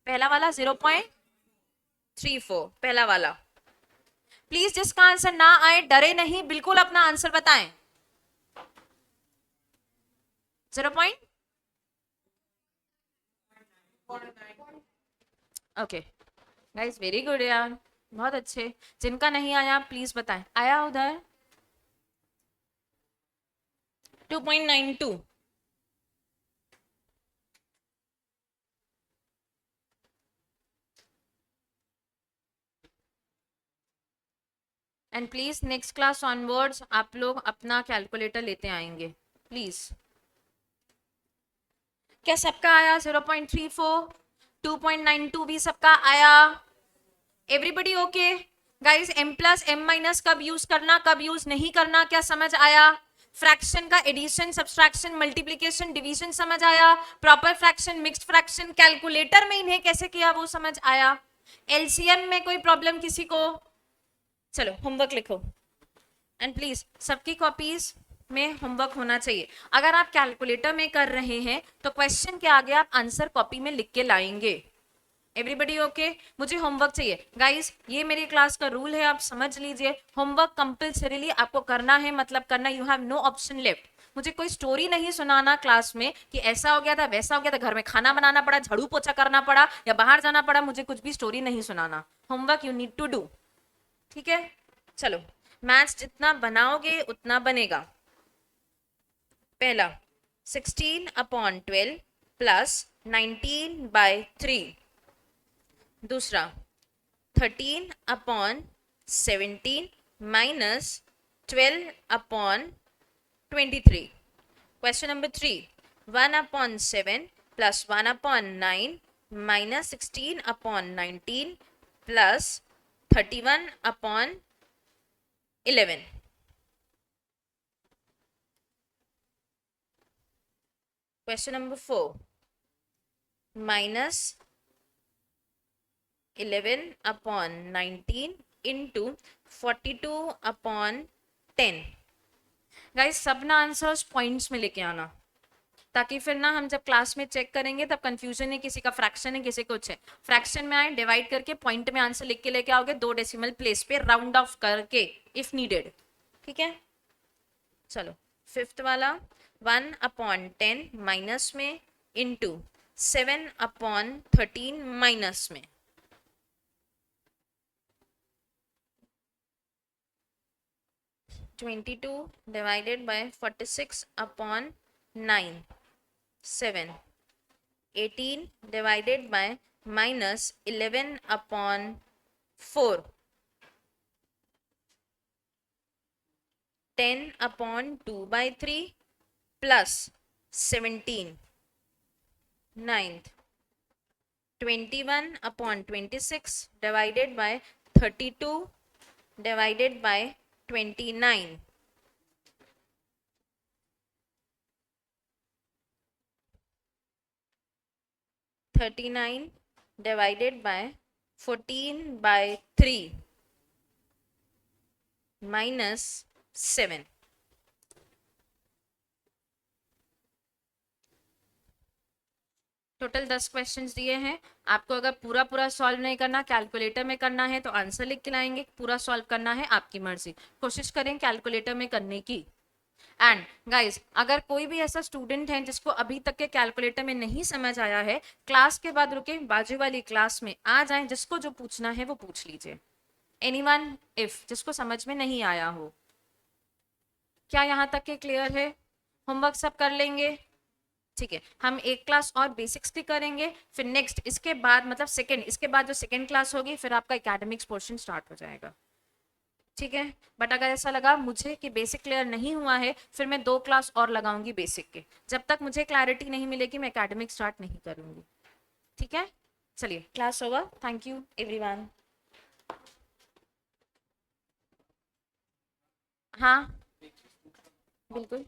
पहला वाला 0.34, पहला वाला। प्लीज जिसका आंसर ना आए डरे नहीं, बिल्कुल अपना आंसर बताएं। 0. ओके गाइस, वेरी गुड यार, बहुत अच्छे। जिनका नहीं आया प्लीज बताएं। आया उधर 2.92। And please next class onwards आप लोग अपना कैलकुलेटर लेते आएंगे प्लीज। क्या सबका आया? 0.34, 2.92 भी सबका आया? Everybody okay? Guys, m plus m minus कब यूज करना, कब यूज नहीं करना, क्या समझ आया? फ्रैक्शन का एडिशन, सब्सट्रैक्शन, मल्टीप्लिकेशन, डिवीजन समझ आया? Proper fraction, mixed fraction, calculator में इन्हें कैसे किया वो समझ आया? एलसीएम में कोई प्रॉब्लम किसी को? चलो होमवर्क लिखो, एंड प्लीज सबकी कॉपीज में होमवर्क होना चाहिए। अगर आप कैलकुलेटर में कर रहे हैं तो क्वेश्चन के आगे आप आंसर कॉपी में लिख के लाएंगे। Everybody okay? मुझे होमवर्क चाहिए गाइस, ये मेरी क्लास का रूल है, आप समझ लीजिए। होमवर्क कंपल्सरीली आपको करना है, मतलब करना, you have no option left. मुझे कोई स्टोरी नहीं सुनाना क्लास में कि ऐसा हो गया था, वैसा हो गया था, घर में खाना बनाना पड़ा, झाड़ू पोछा करना पड़ा या बाहर जाना पड़ा, मुझे कुछ भी स्टोरी नहीं सुनाना। Homework you need to do, ठीक है? चलो, मैथ्स जितना बनाओगे उतना बनेगा। पहला 16/12 प्लस 19/3। दूसरा 13 upon 17 minus 12 upon 23. Question number 3. 1 upon 7 plus 1 upon 9 minus 16 upon 19 plus 31 upon 11. Question number 4. Minus 11 upon 19 into 42 upon 10. Guys सब ना आंसर्स पॉइंट्स में लेके आना, ताकि फिर ना हम जब क्लास में चेक करेंगे तब कंफ्यूजन है, किसी का फ्रैक्शन है किसी कुछ है. फ्रैक्शन में आए डिवाइड करके पॉइंट में आंसर लिख के लेके आओगे, 2 डेसिमल प्लेस पे राउंड ऑफ करके इफ नीडेड. ठीक है, चलो फिफ्थ वाला 1 अपॉन 10 माइनस में इंटू 7 अपॉन 13 माइनस में. 22 divided by 46 upon 9. 7. 18 divided by minus 11 upon 4. 10 upon 2 by 3 plus 17. 9th. 21 upon 26 divided by 32 divided by 29. 39 divided by 14 by 3 minus 7. Total 10 questions दिए हैं आपको. अगर पूरा पूरा सॉल्व नहीं करना, कैलकुलेटर में करना है तो आंसर लिख के लाएंगे. पूरा सॉल्व करना है आपकी मर्जी. कोशिश करें कैलकुलेटर में करने की. एंड गाइज अगर कोई भी ऐसा स्टूडेंट है जिसको अभी तक के कैलकुलेटर में नहीं समझ आया है, क्लास के बाद रुके बाजू वाली क्लास में आ जाएं, जिसको जो पूछना है वो पूछ लीजिए. एनीवन इफ जिसको समझ में नहीं आया हो. क्या यहाँ तक के क्लियर है? होमवर्क सब कर लेंगे? ठीक है, हम एक क्लास और बेसिक्स की करेंगे, फिर नेक्स्ट इसके बाद मतलब सेकंड, इसके बाद जो सेकंड क्लास होगी फिर आपका एकेडमिक्स पोर्शन स्टार्ट हो जाएगा. ठीक है, बट अगर ऐसा लगा मुझे कि बेसिक क्लियर नहीं हुआ है, फिर मैं 2 क्लास और लगाऊंगी बेसिक के. जब तक मुझे क्लैरिटी नहीं मिलेगी मैं एकेडमिक स्टार्ट नहीं करूंगी. ठीक है, चलिए class over. Thank you everyone. हाँ बिल्कुल.